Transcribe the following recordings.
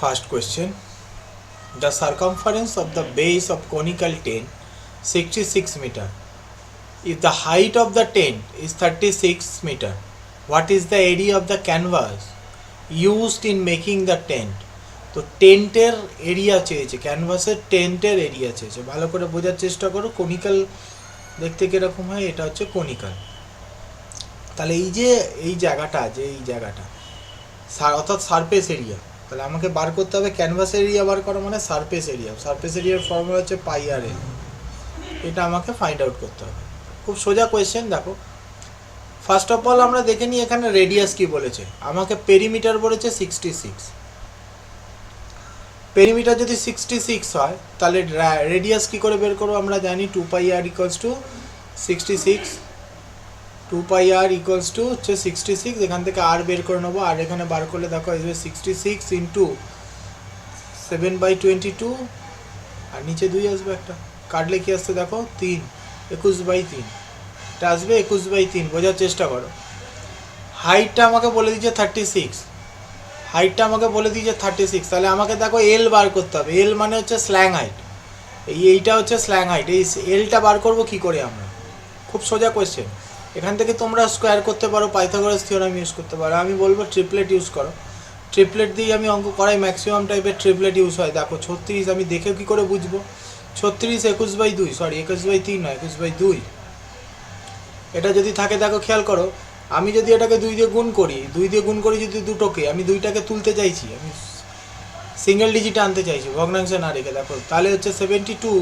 First question. The circumference of the base of conical tent 66 meter. If the height of the tent is 36 meter, what is the area of the canvas used in making the tent? তো টেন্টের area চেয়েছে, ক্যানভাসের টেন্টের area চেয়েছে। ভালো করে বোঝার চেষ্টা করো। Conical দেখতে কীরকম হয়, এটা হচ্ছে কনিক্যাল। তাহলে এই জায়গাটা অর্থাৎ সারফেস এরিয়া, তাহলে আমাকে বার করতে হবে ক্যানভাস এরিয়া বার করা মানে সারফেস এরিয়ার ফর্মুলা হচ্ছে পাই আর এল। এটা আমাকে ফাইন্ড আউট করতে হবে। খুব সোজা কোয়েশ্চেন। দেখো, ফার্স্ট অফ অল আমরা দেখে নিই এখানে রেডিয়াস কি বলেছে। আমাকে পেরিমিটার বলেছে 66। পেরিমিটার যদি 66 হয় তাহলে রেডিয়াস কি করে বের করবো? আমরা জানি 2 pi r equals to 66। 2 pi r equals to হচ্ছে 66। এখান থেকে আর বের করে নেবো। আর এখানে বার করলে দেখো আসবে 66 ইন্টু 7/22, আর নিচে 2 আসবে একটা, কাটলে কি আসছে দেখো 3, 21/3। এটা আসবে 21/3। বোঝার চেষ্টা করো। হাইটটা আমাকে বলে দিচ্ছে 36। তাহলে আমাকে দেখো এল বার করতে হবে। এল মানে হচ্ছে স্ল্যাং হাইট। এইটা হচ্ছে স্ল্যাং হাইট। এই এলটা বার করবো কি করে আমরা? খুব সোজা কোয়েশ্চেন। এখান থেকে তোমরা স্কোয়ার করতে পারো, পাইথাগোরাস থিওরাম ইউজ করতে পারো। আমি বলবো ট্রিপলেট ইউজ করো। ট্রিপলেট দিয়ে আমি অঙ্ক করাই, ম্যাক্সিমাম টাইপের ট্রিপলেট ইউজ হয়। দেখো 36 আমি দেখে কি করে বুঝবো? 36 21/2, সরি 21/3 নয়, 21/2। এটা যদি থাকে দেখো খেয়াল করো, আমি যদি এটাকে 2 দিয়ে গুণ করি যদি দুটোকে, আমি 2টাকে তুলতে চাইছি, আমি সিঙ্গেল ডিজিট আনতে চাইছি ভগ্নাংশে না রেখে, দেখো তাহলে হচ্ছে 72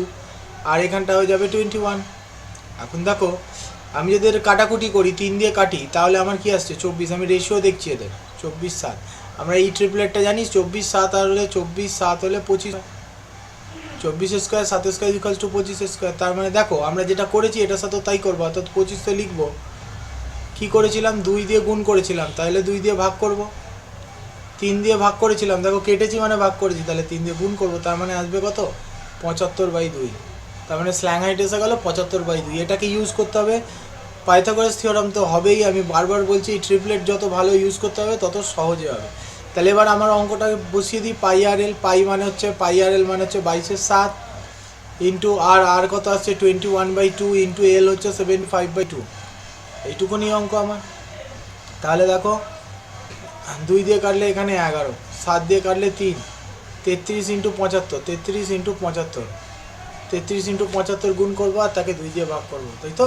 আর এখানটা হয়ে যাবে 21। এখন দেখো আমি যদি এর কাটাকুটি করি, 3 দিয়ে কাটি, তাহলে আমার কি আসছে 24। আমি রেশিও দেখছি এদের 24/7। আমরা এই ট্রিপলেটটা জানি 24/7 আর হলে 24/7 হলে 25, 24 square 7 square equals two 25 square. তার মানে দেখো আমরা যেটা করেছি এটার সাথেও তাই করবো, অর্থাৎ 25 তো লিখবো। কী করেছিলাম? 2 দিয়ে গুণ করেছিলাম, তাহলে 2 দিয়ে ভাগ করব। 3 দিয়ে ভাগ করেছিলাম, দেখো কেটেছি মানে ভাগ করেছি, তাহলে 3 দিয়ে গুণ করবো, তার মানে আসবে কত? 75/2। তার মানে স্ল্যাং হাইট এসে গেল 75/2। এটাকে ইউজ করতে হবে। পাইথাগোরাস থিওরাম তো হবেই। আমি বারবার বলছি এই ট্রিপলেট যত ভালো ইউজ করতে হবে তত সহজে হবে। তাহলে এবার আমার অঙ্কটা বসিয়ে দিই। পাই আর এল, পাই আর এল মানে হচ্ছে 22/7 ইন্টু আর কত আসছে 21/2 ইন্টু এল হচ্ছে 75/2। এইটুকুনি অঙ্ক আমার। তাহলে দেখো 2 দিয়ে কাটলে এখানে 11, 7 দিয়ে কাটলে 3, 33 ইন্টু 75, 33 ইন্টু 75 গুণ করবো আর তাকে 2 দিয়ে ভাগ করবো, তাই তো?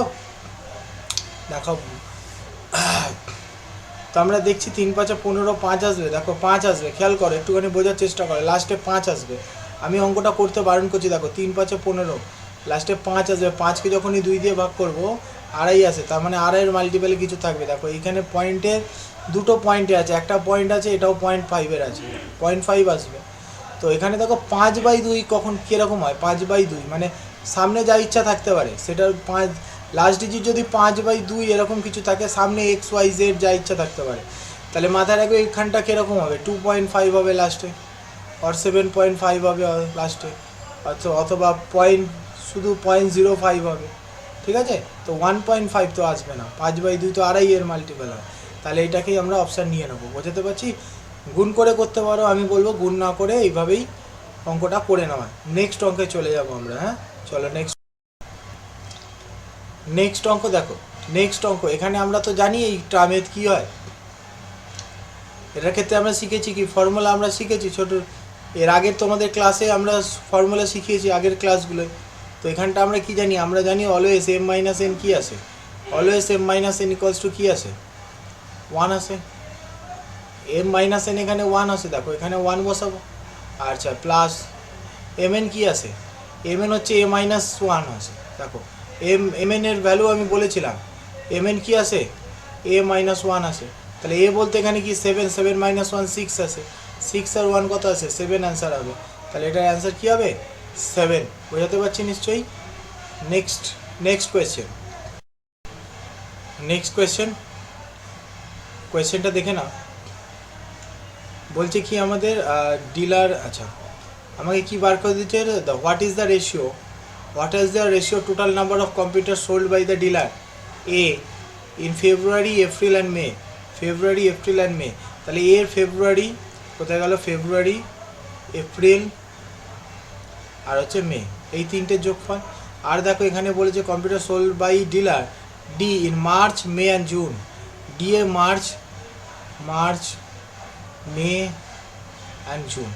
দেখো তো আমরা দেখছি 3 × 5 = 15, 5 আসবে। দেখো 5 আসবে, খেয়াল করো, একটুখানি বোঝার চেষ্টা করো। লাস্টে 5 আসবে। আমি অঙ্কটা করতে বারণ করছি। দেখো 3 × 5 = 15, লাস্টে 5 আসবে। 5কে যখনই 2 দিয়ে ভাগ করবো আড়াই আসে, তার মানে আড়াইয়ের মাল্টিপলে কিছু থাকবে। দেখো এইখানে পয়েন্টের দুটো পয়েন্টে আছে, একটা পয়েন্ট আছে, এটাও 0.5 আছে, 0.5 আসবে। তো এখানে দেখো 5/2 কখন কীরকম হয়? 5/2 মানে সামনে যা ইচ্ছা থাকতে পারে সেটার 5, লাস্ট ডিজিট যদি 5/2 এরকম কিছু থাকে, সামনে XYZ যা ইচ্ছা থাকতে পারে। তাহলে মাথায় রাখবে এইখানটা কীরকম হবে? 2.5 হবে লাস্টে, আর 7.5 হবে লাস্টে, অথবা শুধু 0.05 হবে। ঠিক আছে? তো 1.5 তো আসবে না, 5/2 তো আড়াইয়ের মাল্টিপল হয়। তাহলে এটাকেই আমরা অপশান নিয়ে নেবো। বোঝাতে পারছি? গুণ করে করতে পারো, আমি বলবো গুণ না করে এইভাবেই অঙ্কটা করে নেওয়া। নেক্সট অঙ্কে চলে যাবো আমরা। হ্যাঁ চলো নেক্সট অঙ্ক দেখো। নেক্সট অঙ্ক এখানে আমরা তো জানি এই টার্মের কী হয়। এটার ক্ষেত্রে আমরা শিখেছি কি ফর্মুলা, আমরা শিখেছি ছোট এর আগের তোমাদের ক্লাসে আমরা ফর্মুলা শিখিয়েছি আগের ক্লাসগুলোয়। তো এখানটা আমরা কি জানি? আমরা জানি অলওয়েজ m - n কি আসে? Always m - n equals to কী আসে? 1 আসে। m - n এখানে 1 আসে। দেখো এখানে 1 বসাবো। আচ্ছা, প্লাস mn কি আসে? mn হচ্ছে a - 1 আসে। দেখো mn এর ভ্যালু আমি বলেছিলাম। mn কি আসে? a - 1 আসে। তাহলে a বলতে এখানে কি 7, 7 - 1 6 আসে। 6 আর 1 কত আসে? 7 অ্যান্সার হবে। তাহলে এটার অ্যান্সার কী হবে? 7। বোঝাতে পারছি নিশ্চয়ই? নেক্সট কোয়েশ্চেনটা দেখে না। বলছে কি আমাদের ডিলার, আচ্ছা আমাকে কি বার করে দিচ্ছে? What is the ratio total number of computer sold by the dealer A in February, April and May. তাহলে এর ফেব্রুয়ারি কোথায় গেল? ফেব্রুয়ারি এপ্রিল আর হচ্ছে মে, এই তিনটের যোগফল। আর দেখো এখানে বলেছে computer sold by dealer D in March May and June, D A March May and June,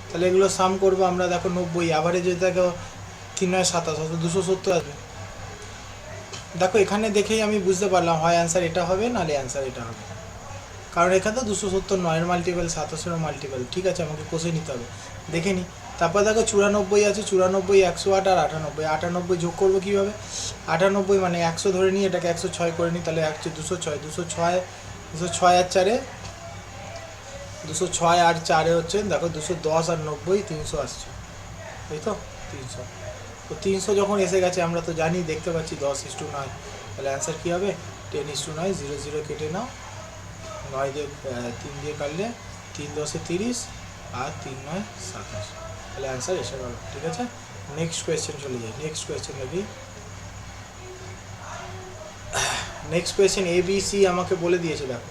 তাহলে এগুলো সাম করবো আমরা। দেখো 90 অ্যাভারেজ দেখো 3 9 27 অর্থাৎ 270 আসবে। দেখো এখানে দেখেই আমি বুঝতে পারলাম হয় অ্যান্সার এটা হবে নাহলে অ্যান্সার এটা হবে, কারণ এখানে তো 270 9 মাল্টিপল 27 মাল্টিপল। ঠিক আছে, আমাকে কষে নিতে হবে, দেখে নিই। তারপর দেখো 94 আছে, 94 108 আর 98 যোগ করবো কীভাবে? 98 মানে 100 ধরে নিই, এটাকে 106 করে নিই, তাহলে 206 আর 4-এ 206 আর 4-এ হচ্ছে দেখো 210 আর 90 300 আসছে, তাই তো 300। তো 300 যখন এসে গেছে আমরা তো জানি, দেখতে পাচ্ছি 10:9, তাহলে অ্যান্সার কী হবে? 10:9, 0 0 কেটে নাও, 9 দিয়ে 3 দিয়ে কাটলে 3 10 30 আর 3 9 27, তাহলে অ্যান্সার এসে গেল। ঠিক আছে, নেক্সট কোয়েশ্চেন চলে যাই। নেক্সট কোয়েশ্চেন দেখি, next question A B C আমাকে বলে দিয়েছে। দেখো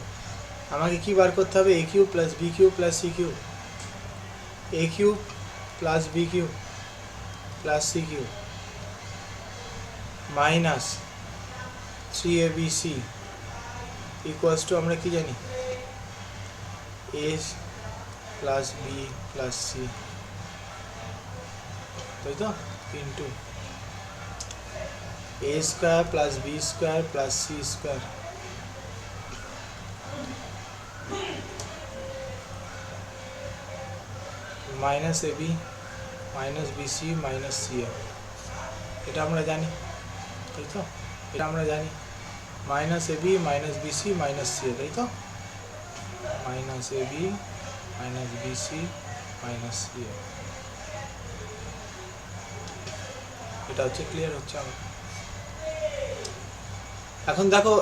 আমাকে কি বার করতে হবে? A cube plus B cube plus C cube, A cube plus B cube plus C cube minus 3abc equals to আমরা কি জানি? A plus B plus C, তাই তো, into A square plus B square plus C square minus A B minus B C minus C A, এটা আমরা জানি, তাই তো, এটা আমরা জানি। Minus A B minus B C minus C A, তাই তো, minus A B minus B C minus C A, এটা হচ্ছে ক্লিয়ার হচ্ছে আমার। এখন দেখো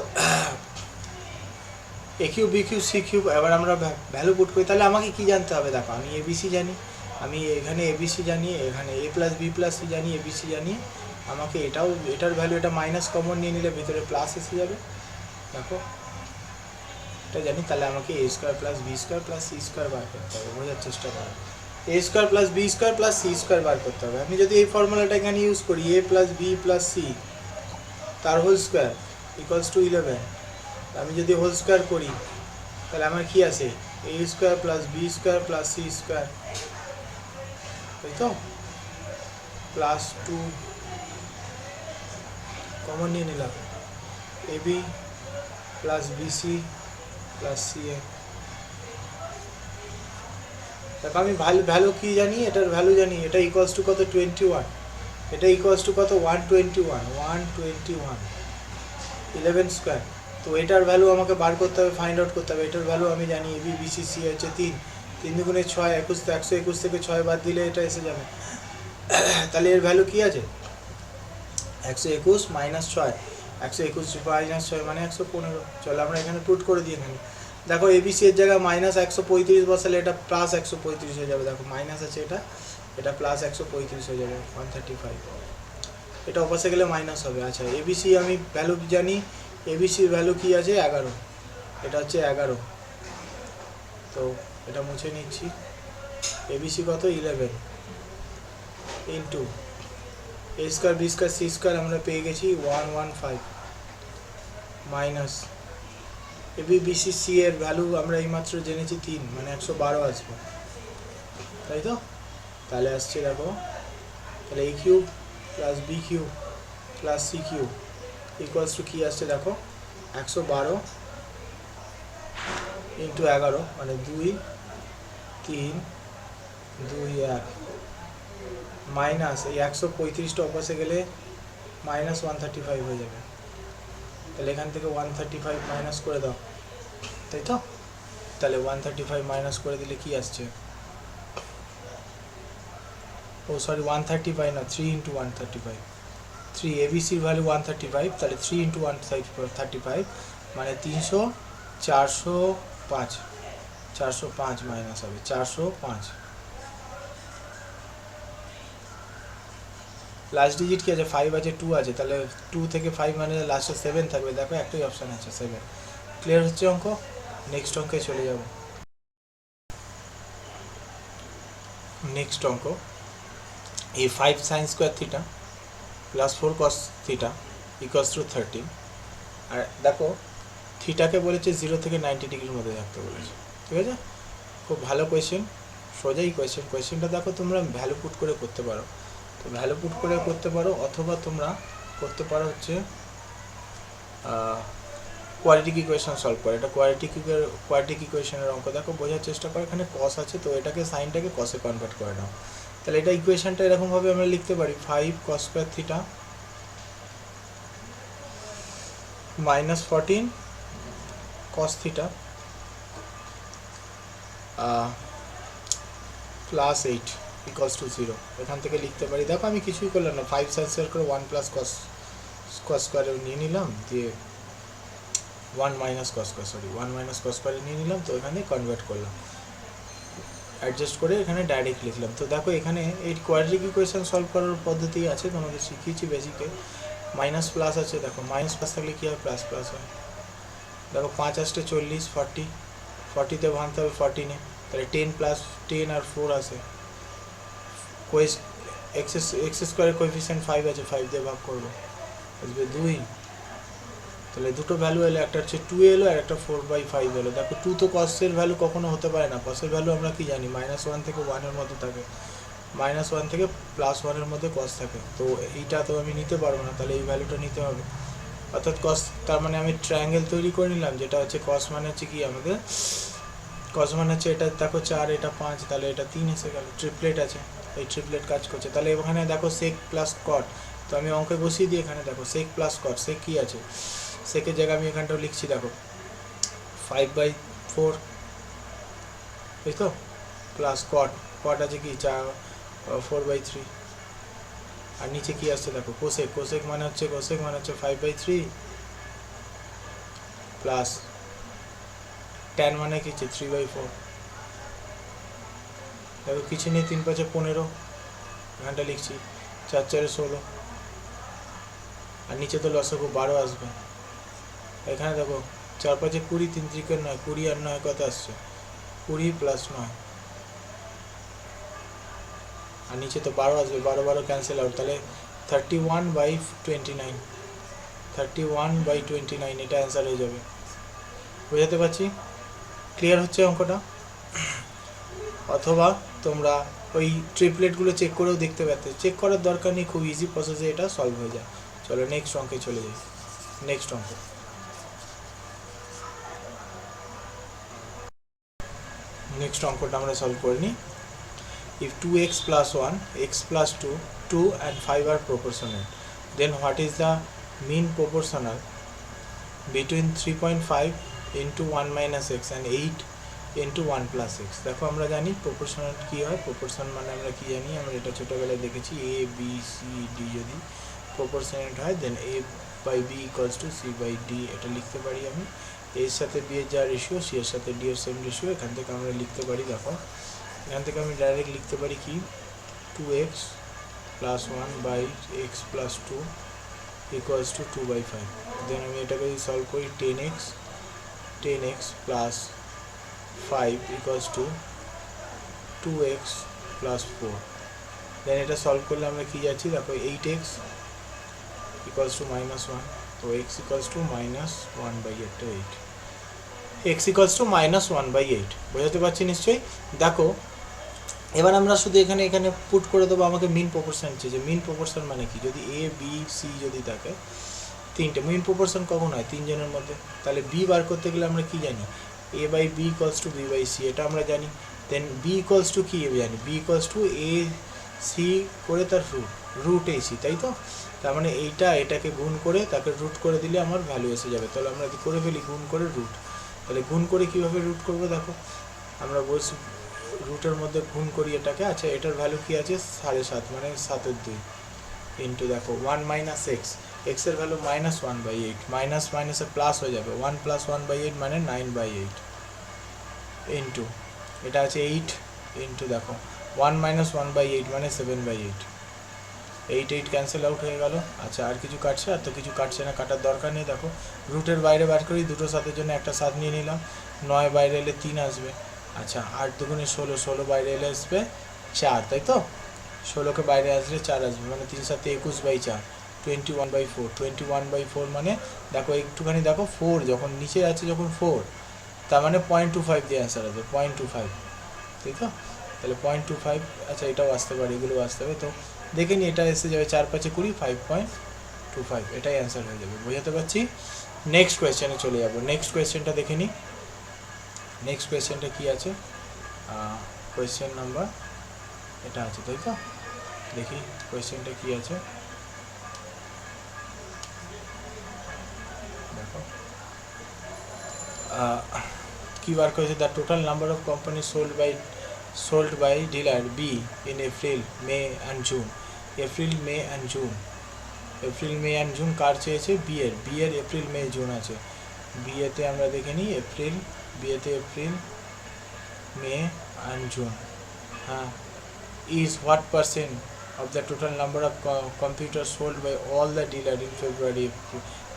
A cube B cube C cube, এবার আমরা ভ্যালু পুট করি, তাহলে আমাকে কি জানতে হবে? দেখো আমি এবিসি জানি, আমি এখানে এবিসি জানি, এখানে এ প্লাস বি প্লাস সি জানি, এবিসি জানি, আমাকে এটাও, এটার ভ্যালু, এটা মাইনাস কমন নিয়ে নিলে ভিতরে প্লাস এসে যাবে। দেখো এটা জানি, তাহলে আমাকে A square plus B square plus C square বার করতে হবে, বোঝার চেষ্টা করো। A square plus B square plus C square বার করতে হবে। আমি যদি এই ফর্মুলাটা এখানে ইউজ করি, A plus B plus C তার হোল স্কোয়ার ইকুয়ালস টু 11, আমি যদি হোল স্কোয়ার করি তাহলে আমার কি আছে? A square plus B square plus C square, তাই তো, প্লাস 2 কমন নিয়ে নিলাম, A B plus B C plus C A. দেখো আমি ভ্যালু কি জানি? এটার ভ্যালু জানি, এটা ইকুয়ালস টু কত? 21, এটা ইকুয়ালস টু কত? 121 11 স্কোয়ার। তো এটার ভ্যালু আমাকে বার করতে হবে, ফাইন্ড আউট করতে হবে। এটার ভ্যালু আমি জানি, এবি বিসি সি হচ্ছে 3, 3 দুগুণে 6, 121 থেকে 6 বাদ দিলে এটা এসে যাবে। তাহলে এর ভ্যালু কি আছে? 121 মাইনাস 6, 121 মাইনাস 6 মানে 115। চলো আমরা এখানে পুট করে দিই। এখানে দেখো এবিসি এর জায়গায় মাইনাস 135 বসালে এটা প্লাস 135 হয়ে যাবে। দেখো মাইনাস আছে, এটা প্লাস 135 হয়ে যাবে, 135। এটা অপাশে গেলে মাইনাস হবে। আচ্ছা এবিসি আমি ভ্যালু জানি, এবিসির ভ্যালু কি আছে? 11, এটা হচ্ছে 11। তো এটা মুছে নিচ্ছি, এবিসি কত? 11 into A square B square C square আমরা পেয়ে গেছি 115 মাইনাস এবি বিসি সি এর ভ্যালু আমরা এইমাত্র জেনেছি 3, মানে 112 আসবে, তাই তো। তাহলে আসছে দেখো, তাহলে A cube plus B cube plus C cube equals to কী আসছে? দেখো 112 ইন্টু 11 মানে 2 3 2 1 মাইনাস এই 135টা অপাশে গেলে মাইনাস 135 হয়ে যাবে। তাহলে এখান থেকে 135 মাইনাস করে দাও, তাই তো। তাহলে 135 মাইনাস করে দিলে কি আসছে? ও সরি 135 না, 3 ইন্টু 135, 3 এবিসির ভ্যালু 135, তাহলে 3 ইন্টু 135 মানে 300, 405 মাইনাস হবে 405। লাস্ট ডিজিট কি আছে? 5 আছে, 2 আছে, তাহলে 2 থেকে 5 মানে লাস্টে 7 থাকবে। দেখো একটাই অপশান আছে 7। ক্লিয়ার হচ্ছে অঙ্ক? নেক্সট অঙ্কে চলে যাব। নেক্সট অঙ্ক, এই 5 sine square theta plus 4 cos theta equals to 13। আর দেখো থিটাকে বলেছে 0 থেকে 90 ডিগ্রির মধ্যে থাকতে বলেছে, ঠিক আছে। খুব ভালো কোয়েশ্চেন, সোজাই কোয়েশ্চেনটা দেখো তোমরা ভ্যালু পুট করে করতে পারো, তো ভ্যালু পুট করে করতে পারো, অথবা তোমরা করতে পারো হচ্ছে কোয়াড্রেটিক ইকুয়েশন সলভ করে। এটা কোয়াড্রেটিক ইকুয়েশনের অঙ্ক। দেখো বোঝার চেষ্টা করো, এখানে কস আছে তো এটাকে সাইনটাকে কসে কনভার্ট করে নাও। তাহলে এটা ইকুয়েশনটা এরকমভাবে আমরা লিখতে পারি 5 cos square theta minus 14 cos theta plus 8 equals to 0। এখান থেকে লিখতে পারি। দেখো আমি কিছুই করলাম না, 5 সাইন স্কোয়ার করে 1 প্লাস কস স্কোয়ারে নিয়ে নিলাম, দিয়ে 1 মাইনাস কস স্কোয়ারে নিয়ে নিলাম, তো এখানে কনভার্ট করলাম, অ্যাডজাস্ট করে এখানে ডাইরেক্ট লিখলাম। তো দেখো এখানে এই কোয়াড্রেটিক ইকুয়েশন সলভ করার পদ্ধতি আছে, তোমাদের শিখিয়েছি বেসিকে। মাইনাস প্লাস আছে, দেখো মাইনাস প্লাস থাকলে কী হয়, প্লাস প্লাস হয়। দেখো 5 আসতে 40, 40তে ভাঙতে হবে 14-এ, তাহলে 10 প্লাস 10 আর 4 আছে। এক্স স্কোয়ারের কোএফিসিয়েন্ট 5 আছে, 5 দিয়ে ভাগ করবো, আসবে 2। তাহলে দুটো ভ্যালু এলো, একটা হচ্ছে 2 এলো আর একটা 4/5 এলো। দেখো 2 তো কসের ভ্যালু কখনো হতে পারে না, কসের ভ্যালু আমরা কি জানি -1 থেকে 1-এর মধ্যে থাকে, -1 থেকে +1-এর মধ্যে কস থাকে। তো এইটা তো আমি নিতে পারবো না, তাহলে এই ভ্যালুটা নিতে হবে। অর্থাৎ কস, তার মানে আমি ট্রায়াঙ্গেল তৈরি করে নিলাম, যেটা হচ্ছে কস মানে হচ্ছে কি আমাদের, কস মানে হচ্ছে এটা দেখো 4, এটা 5, তাহলে এটা 3 এসে গেল। ট্রিপলেট আছে, এই ট্রিপলেট কাজ করছে। তাহলে এখানে দেখো সেক প্লাস কট, তো আমি অঙ্কে বসিয়ে দিই। এখানে দেখো সেক প্লাস কট, সেক কী আছে, সেকের জায়গায় আমি এখানটাও লিখছি, দেখো 5/4, এই তো, প্লাস কট আছে কি 4/3, আর নিচে কি আসছে দেখো কোসেক মানে হচ্ছে 5/3 প্লাস ট্যান মানে কি 3/4। দেখো কিছু নেই, 3 5 15, এখানটা লিখছি 4 4 16, আর নিচে তো লসাগু 12 আসবে। এখানে দেখো 4 5 20, 3 3 9, 20 আর 9 কত আসছে, 20 প্লাস 9, আর নিচে তো 12 আসবে, 12 12 ক্যান্সেল আউট, তাহলে 31/29 এটা অ্যান্সার হয়ে যাবে। বোঝাতে পারছি, ক্লিয়ার হচ্ছে অঙ্কটা। অথবা তোমরা ওই ট্রিপলেটগুলো চেক করেও দেখতে পারতে, চেক করার দরকার নেই, খুব ইজি প্রসেসে এটা সলভ হয়ে যায়। চলো নেক্সট অঙ্কে চলে যাই। নেক্সট অঙ্কটা আমরা সলভ করে নিই। If 2x plus 1, x plus 2 and 5 are proportional, then what is the mean proportional between 3.5 into 1 minus x and 8 into 1 plus x? দেখো আমরা জানি প্রপোর্শনাল কী হয়, প্রপোর্শন মানে আমরা কি জানি, আমরা এটা ছোটোবেলায় দেখেছি, a b c d যদি প্রপোর্শনেট হয় দেন a/b ইকুয়ালস টু c/d। এটা লিখতে পারি আমি, এর সাথে b এর যা রেশিও c এর সাথে d এর সেম রেশিও। এখান থেকে আমরা লিখতে পারি, দেখো এখান থেকে আমি ডাইরেক্ট লিখতে পারি কি 2x plus 1/x plus 2 equals to 2/5। দেন আমি এটাকে যদি সলভ করি 10x plus 5 equals to 2x plus 4। দেন এটা সলভ করলে আমরা কি যাচ্ছি, দেখো 8x equals to -1, তো x equals to -1/8, x equals to -1/8। বোঝাতে পারছি নিশ্চয়ই। দেখো এবার আমরা শুধু এখানে পুট করে দেবো, আমাকে মিন প্রপোর্শন চেয়েছে। মিন প্রপোর্শন মানে কি, যদি a b c যদি থাকে তিনটে, মিন প্রপোর্শন কখন হয়, 3 জনের মধ্যে। তাহলে b বার করতে গেলে আমরা কি জানি, a/b ইকুয়ালস টু b/c, এটা আমরা জানি। দেন b ইকুয়ালস টু কি জানি, b equals to a c করে তার রুট ac, তাই তো। তার মানে এটাকে গুণ করে তাকে রুট করে দিলে আমার ভ্যালু এসে যাবে। তাহলে আমরা করে ফেলি গুণ করে রুট। তাহলে গুণ করে কীভাবে রুট করবো, দেখো আমরা বলছি রুটের মধ্যে গুণ করি এটাকে। আচ্ছা এটার ভ্যালু কি আছে 7.5 মানে 7/2 ইন্টু দেখো 1 মাইনাস x এর ভ্যালু -1/8, মাইনাস মাইনাসে প্লাস হয়ে যাবে, 1 + 1/8 মানে 9/8 ইন্টু এটা আছে 8 ইন্টু দেখো 1 - 1/8 মানে 7/8, 8 ক্যান্সেল আউট হয়ে গেল। আচ্ছা আর কিছু কাটছে, আর তো কিছু কাটছে না, কাটার দরকার নেই। দেখো রুটের বাইরে বার করি, দুটো সাতের জন্য একটা 7 নিয়ে নিলাম, 9 বাইরে এলে 3 আসবে। আচ্ছা 8 × 2 = 16, 16 বাইরে এলে আসবে 4, তাই তো? 16কে বাইরে আসলে 4 আসবে, মানে 3 7 21/4, 21/4, 21/4 মানে দেখো একটুখানি দেখো 4 যখন নিচে আছে, যখন 4, তার মানে 0.25 দিয়ে অ্যান্সার আসবে, 0.25, তাই তো? তাহলে 0.25, আচ্ছা এটাও আসতে পারে, এগুলো আসতে হবে। তো দেখে নি, এটা এসে যাবে 4 5 20, 5.25, এটাই অ্যান্সার হয়ে যাবে, বোঝাতে পারছি? নেক্সট কোয়েশ্চেনে চলে যাবো। নেক্সট কোয়েশ্চেনটা দেখে নিই। নেক্সট কোয়েশ্চেনটা কী আছে? কোয়েশ্চেন নাম্বার এটা আছে, তাই তো? দেখি কোয়েশ্চেনটা কী আছে, দেখো কী বার করেছে, the total number of company sold by dealer B in April, May and June. April May and June, April May and June কার চেয়েছে? বি এর এপ্রিল মে জুন আছে। বি এতে আমরা দেখে নিই এপ্রিল, বি এতে এপ্রিল মে অ্যান্ড জুন, হ্যাঁ। is what percent of the total number of computers sold by all the dealer in February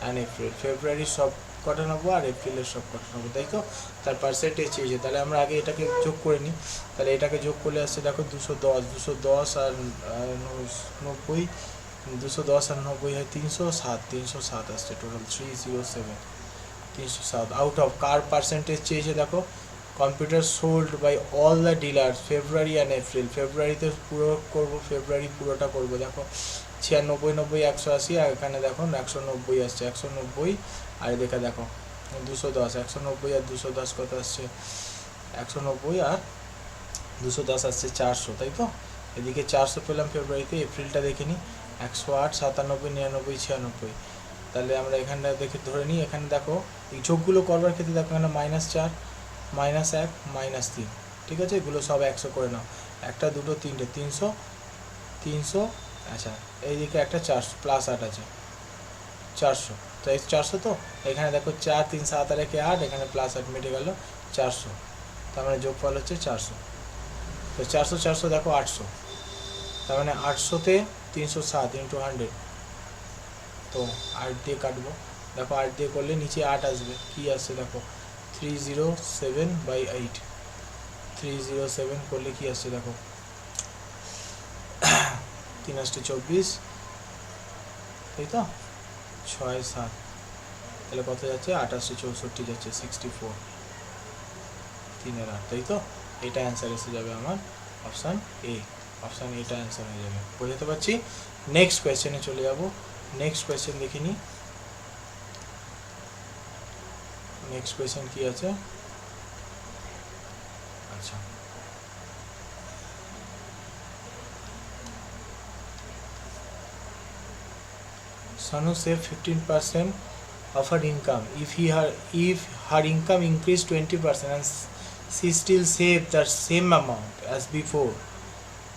and April? ফেব্রুয়ারি সব কটা নেবো আর এপ্রিলের সব কটা নেবো, তাই তো? তার পার্সেন্টেজ চেয়েছে, তাহলে আমরা আগে এটাকে যোগ করে নিই। তাহলে এটাকে যোগ করলে আসছে দেখো 210 আর 90, 210 আর 90 হয় 307 আসছে, টোটাল 307, 307। আউট অফ কার পার্সেন্টেজ চেয়েছে দেখো? Computer sold by all the dealer February and April. ফেব্রুয়ারিতে পুরো করবো, ফেব্রুয়ারি পুরোটা করবো, দেখো 96 90 180, আর এখানে দেখো 190 আসছে, 190 আর এদিকে দেখো 210, 190 আর 210 কত আসছে? 190 আর 210 আসছে 400, তাই তো? এদিকে 400 পেলাম ফেব্রুয়ারিতে। এপ্রিলটা দেখে নিই, 108 97 99 96। তাহলে আমরা এখানটা দেখে ধরে নিই, এখানে দেখো এই যোগগুলো করবার ক্ষেত্রে দেখো এখানে -4 -1 -3, ঠিক আছে? এগুলো সব 100 করে নাও, একটা দুটো তিনটে 300 300, আচ্ছা এইদিকে একটা 400 +8 আছে 400, তো এই 400 তো এখানে দেখো 4 3 7 আর 1 8, এখানে +8 মিটে গেল 400, তার মানে যোগফল হচ্ছে 400। তো 400 400 দেখো 800, তার মানে 800তে 307 × 100, তো 8 দিয়ে কাটবো, দেখো 8 দিয়ে করলে নিচে 8 আসবে, কি আসছে দেখো 307/8, 307 করলে কি আসছে দেখো 3 8 24, তাই তো? 6 7, তাহলে কত যাচ্ছে? 28 64 যাচ্ছে, 64, 3 এর 8, তাই তো? এটা অ্যান্সার এসে যাবে আমার অপশান এ, অপশান এটা অ্যান্সার হয়ে যাবে, বোঝাতে পারছি? নেক্সট কোয়েশ্চেনে চলে যাব। নেক্সট কোয়েশ্চেন দেখে নিই। নেক্সট কোয়েশ্চেন কি আছে? আচ্ছা, Sanu saved 15% of her income. If her income increased 20% and she still saved the same amount as before,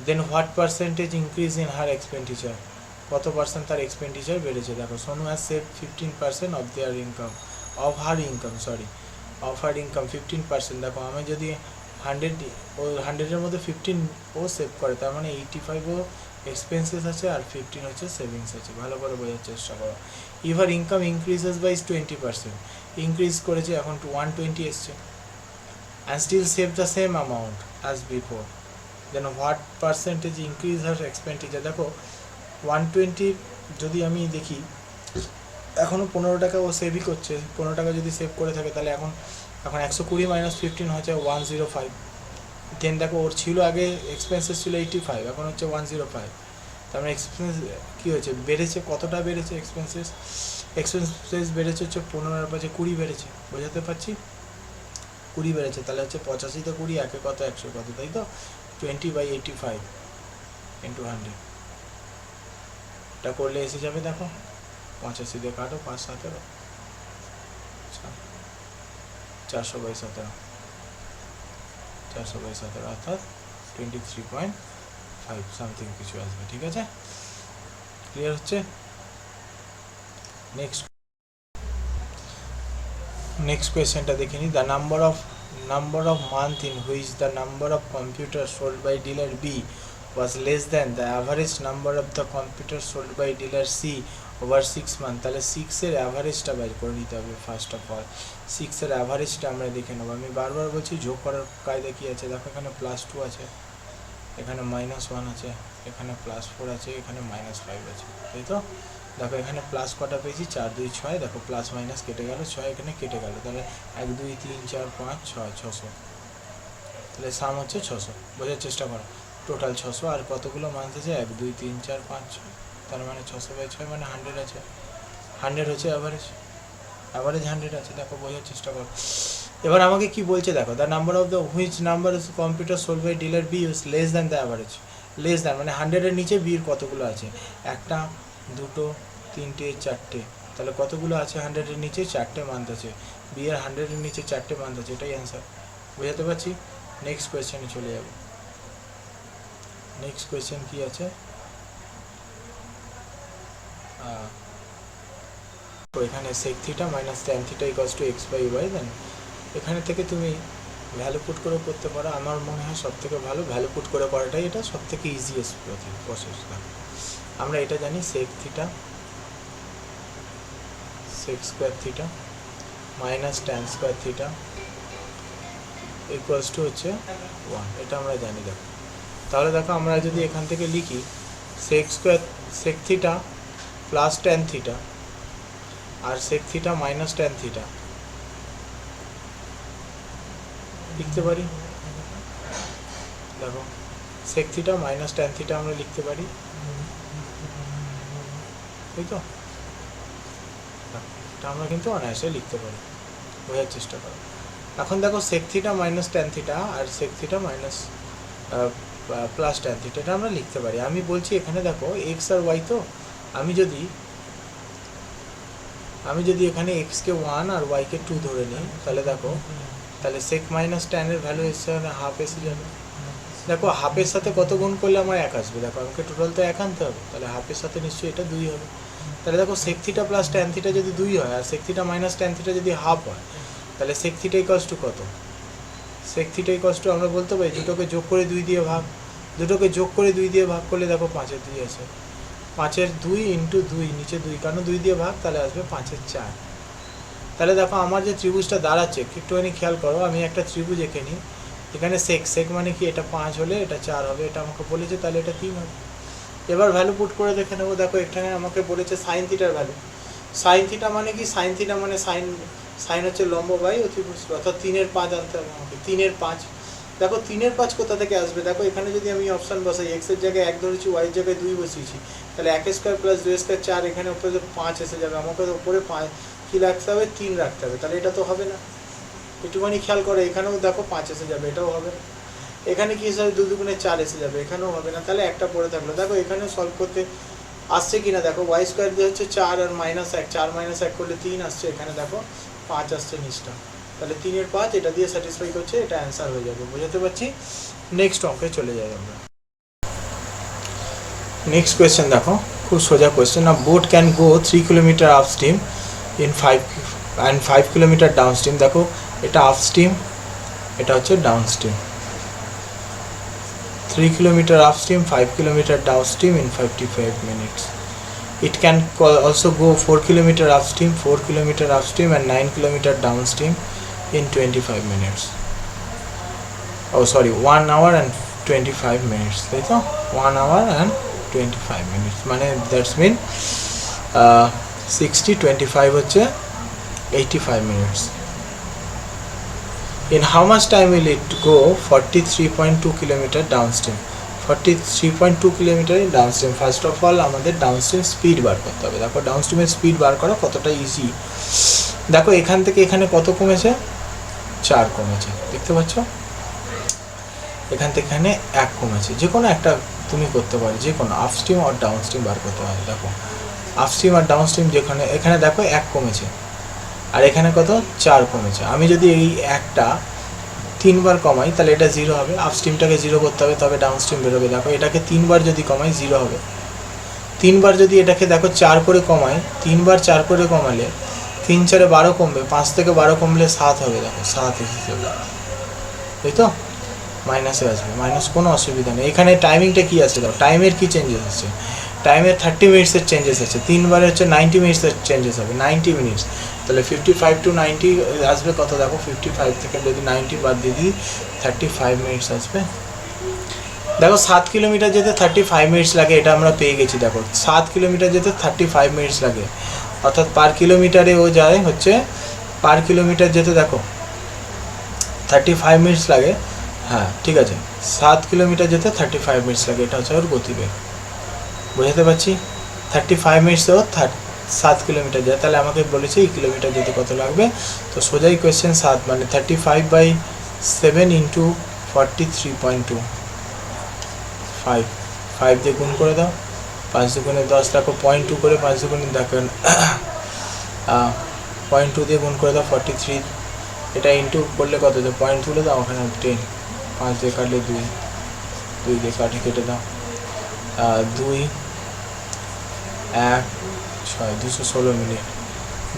then what percentage increase in her expenditure? কত পার্সেন্ট তার এক্সপেন্ডিচার বেড়েছে? দেখো Sonu has save 15% of their income, of her income, sorry of her income 15%। দেখো আমি যদি 100, ও 100-এর মধ্যে 15 ও save করে, তার মানে 85 ও এক্সপেন্সেস আছে আর 15 হচ্ছে সেভিংস আছে, ভালো করে বোঝার চেষ্টা করো। If her income increases by 20%, increase করেছে এখন টু 120 এসছে, and still save the same amount as before, then what percentage increase her expenditure? দেখো 120 যদি আমি দেখি, এখনও 15 টাকা ও সেভই করছে, 15 টাকা যদি সেভ করে থাকে, তাহলে এখন 120 - 15 হচ্ছে 105। দেন দেখো ওর ছিল আগে এক্সপেন্সেস ছিল 85, এখন হচ্ছে 105, তার মানে এক্সপেন্স কী হয়েছে? বেড়েছে, কতটা বেড়েছে এক্সপেন্সেস? এক্সপেন্সেস বেড়েছে হচ্ছে 15 আর 5 20 বেড়েছে, বোঝাতে পারছি? 20 বেড়েছে, তাহলে হচ্ছে 85-তে 20, একে কত 100 কত, তাই তো? 20/85 × 100, এটা করলে এসে যাবে, দেখো 85 দিয়ে কাটো 5 17, 400/17, 400/17 অর্থাৎ 23.5 সামথিং কিছু আসবে, ঠিক আছে? ক্লিয়ার হচ্ছে? নেক্সট কোয়েশ্চেনটা দেখে নিই। The number of month in which the number of computer sold by dealer B was less than the average number of the computers sold by dealer C over 6 months. তাহলে 6 এর অ্যাভারেজটা বের করে নিতে হবে ফার্স্ট অফ অল। 6 এর অ্যাভারেজটা আমরা দেখে নেবো। আমি বারবার বলছি যোগ করার কায়দা কী আছে, দেখো এখানে +2 আছে, এখানে -1 আছে, এখানে +4 আছে, এখানে -5 আছে, তাই তো? দেখো এখানে প্লাস কটা পেয়েছি, 4 2 6, দেখো প্লাস মাইনাস কেটে গেল, 6 এখানে কেটে গেল, তাহলে 1 2 3 4 5 6 600, তাহলে সাম হচ্ছে 600, বোঝার চেষ্টা করো। টোটাল 600, আর কতগুলো মান্থ আছে, 1 2 3 4 5 6, তার মানে 600/6 মানে 100 আছে, 100 হচ্ছে অ্যাভারেজ, অ্যাভারেজ 100 আছে, দেখো বোঝার চেষ্টা করো। এবার আমাকে কি বলছে দেখো, the number of the which number is computer sold by dealer B is less than the average, less than মানে 100-এর নিচে বির কতগুলো আছে, একটা দুটো তিনটে চারটে, তাহলে কতগুলো আছে 100-এর নিচে, 4টে মান্থ আছে, বি এর 100-এর নিচে 4টে মান্থ আছে, এটাই অ্যান্সার, বোঝাতে পারছি। নেক্সট কোয়েশ্চেনে চলে যাব। নেক্সট কোয়েশ্চেন কি আছে, তো এখানে sec theta minus tan theta equals to x/y, দেন এখানে থেকে তুমি ভ্যালু পুট করে করতে পারো, আমার মনে হয় সব থেকে ভালো ভ্যালু পুট করে করাটাই এটা সব থেকে ইজিয়েস্ট প্রসেস। আমরা এটা জানি sec theta sec square theta minus tan square theta equals to হচ্ছে 1, এটা আমরা জানি। দেখো তাহলে দেখো আমরা যদি এখান থেকে লিখি sec theta plus tan theta আর sec theta minus tan theta লিখতে পারি। দেখো sec theta minus tan theta আমরা লিখতে পারি, তাই তো? এটা আমরা কিন্তু অনায়াসে লিখতে পারি, বোঝার চেষ্টা করো। এখন দেখো sec theta minus tan theta আর sec theta minus plus tan theta, এটা আমরা লিখতে পারি। আমি বলছি এখানে দেখো এক্স আর ওয়াই, তো আমি যদি এখানে এক্সকে 1 আর ওয়াইকে 2 ধরে নিই, তাহলে দেখো তাহলে sec মাইনাস ট্যানের ভ্যালু এসে হাফ এসে যাবে। দেখো হাফের সাথে কত গুণ করলে আমার 1 আসবে, দেখো আমাকে টোটাল তো 1 আনতে হবে, তাহলে হাফের সাথে নিশ্চয়ই এটা 2 হবে। তাহলে দেখো sec theta plus tan theta যদি 2 হয় আর sec theta minus tan theta যদি হাফ হয়, তাহলে sec থিটা ইকুয়ালস টু কত? sec থিটা ইকুয়ালস টু আমরা বলতে পারি দুটোকে যোগ করে 2 দিয়ে ভাগ, দুটোকে যোগ করে 2 দিয়ে ভাগ করলে দেখো 5-এর 2 আসে, 5-এর 2 ইন্টু 2, নিচে 2, কারণ 2 দিয়ে ভাগ, তাহলে আসবে 5-এর 4। তাহলে দেখো আমার যে ত্রিভুজটা দাঁড়াচ্ছে একটুখানি খেয়াল করো, আমি একটা ত্রিভুজ এঁকে নিই, এখানে sec মানে কি, এটা 5 হলে এটা 4 হবে, এটা আমাকে বলেছে, তাহলে এটা 3 হবে। এবার ভ্যালু পুট করে দেখে নেবো। দেখো এখানে আমাকে বলেছে সাইন থিটার ভ্যালু, সাইন থিটা মানে কি, সাইন থিটা মানে সাইন হচ্ছে লম্ব বাই অতিভুজ, অর্থাৎ 3-এর 5 আনতে হবে আমাকে, 3-এর 5। দেখো 3-এর 5 কোথা থেকে আসবে, দেখো এখানে যদি আমি অপশান বসাই, এক্সের জায়গায় 1 ধরেছি, ওয়াইয়ের জায়গায় 2 বসিয়েছি, তাহলে 1 স্কোয়ার প্লাস 2 স্কোয়ার 4, এখানে উপরে 5 এসে যাবে, আমাকে উপরে 5 কী রাখতে হবে, 3 রাখতে হবে, তাহলে এটা তো হবে না। একটুখানি খেয়াল করে, এখানেও দেখো 5 এসে যাবে, এটাও হবে না। এখানে কি হিসাবে 2 2 4 এসে যাবে, এখানেও হবে না, তাহলে একটা পড়ে থাকলো। দেখো এখানেও সলভ করতে আসছে কি না, দেখো ওয়াই স্কোয়ার দিয়ে হচ্ছে 4 আর -1, 4 - 1 করলে 3 আসছে, এখানে দেখো 5 আসছে নিচটা, তাহলে 3-এর 5 এটা দিয়ে স্যাটিসফাই করছে, এটা অ্যান্সার হয়ে যাবে, বুঝতে পারছি। নেক্সট অঙ্কে চলে যাই আমরা। নেক্সট কোয়েশ্চেন দেখো, খুব সোজা কোয়েশ্চেন। না boat can go 3 kilometre up stream in 5 kilometre down stream. দেখো এটা আপ স্ট্রিম, এটা হচ্ছে down stream. 3 kilometer upstream, 5 kilometer downstream in 55 minutes. It can also go 4 kilometer upstream, 4 kilometer upstream and 9 kilometer downstream in 25 minutes. Oh sorry, 1 hour and 25 minutes. তাই তো 1 hour and 25 minutes, মানে that's mean 60 25 হচ্ছে 85 minutes. In how much time will it go 43.2 kilometer downstream? 43.2 kilometer in downstream. First of all আমাদের downstream speed বার করতে হবে। দেখো ডাউনস্ট্রিমের speed বার করা কতটা ইজি। দেখো এখান থেকে এখানে কত কমেছে, 4 কমেছে, দেখতে পাচ্ছ? এখান থেকে এখানে 1 কমেছে, যে কোনো একটা তুমি করতে পারো, যে কোনো আপস্ট্রিম আর ডাউনস্ট্রিম বার করতে হবে। দেখো আপস্ট্রিম আর ডাউনস্ট্রিম যেখানে, এখানে দেখো 1 কমেছে আর এখানে কত, 4 কমেছে। আমি যদি এই একটা 3 বার কমাই তাহলে এটা 0 হবে, আপস্ট্রিমটাকে 0 করতে হবে, তবে ডাউনস্ট্রিম বেরোবে। দেখো এটাকে 3 বার যদি কমাই 0 হবে, 3 বার যদি এটাকে দেখো 4 করে কমাই, 3 বার 4 করে কমালে 3 4 12 কমবে, 5 থেকে 12 কমলে 7 হবে। দেখো 7 এসে যাবে, তাই তো? মাইনাসে আসবে, মাইনাস কোনো অসুবিধা নেই। এখানে টাইমিংটা কী আছে, দেখো টাইমের কী চেঞ্জেস আছে, টাইমের 30 মিনিটসের চেঞ্জেস আছে, 3 বারে হচ্ছে 90 মিনিটসের চেঞ্জেস হবে, 90 মিনিটস। তাহলে 55 to 90 আসবে কত, দেখো 55 থেকে যদি 90 বাদ দিয়ে দিই 35 মিনিটস আসবে। দেখো 7 কিলোমিটার যেতে 35 মিনিটস লাগে, এটা আমরা পেয়ে গেছি। দেখো 7 কিলোমিটার যেতে 35 মিনিটস লাগে, অর্থাৎ পার কিলোমিটারে ও যায় হচ্ছে, পার কিলোমিটার যেতে দেখো 35 মিনিটস লাগে। হ্যাঁ ঠিক আছে, 7 কিলোমিটার যেতে 35 মিনিটস লাগে, এটা হচ্ছে ওর গতিবেগ। বোঝাতে পারছি? 35 মিনিটসেও 7 কিলোমিটার যায়, তাহলে আমাকে বলেছে এই কিলোমিটার যেতে কত লাগবে। তো সোজাই কোয়েশ্চেন 7 মানে 35/7 ইন্টু 43.2, 5 দিয়ে গুণ করে দাও, 5 দুগুণে 10, দেখো 0.2 করে 5 দুগুণে দেখেন 0.2 দিয়ে গুণ করে দাও 43, এটা ইন্টু করলে কত দাও, 0.2 তুলে দাও, ওখানে 10, 5 দিয়ে কাটলে 2 দিয়ে কেটে দাও, 2 1 6, 216 মিনিট,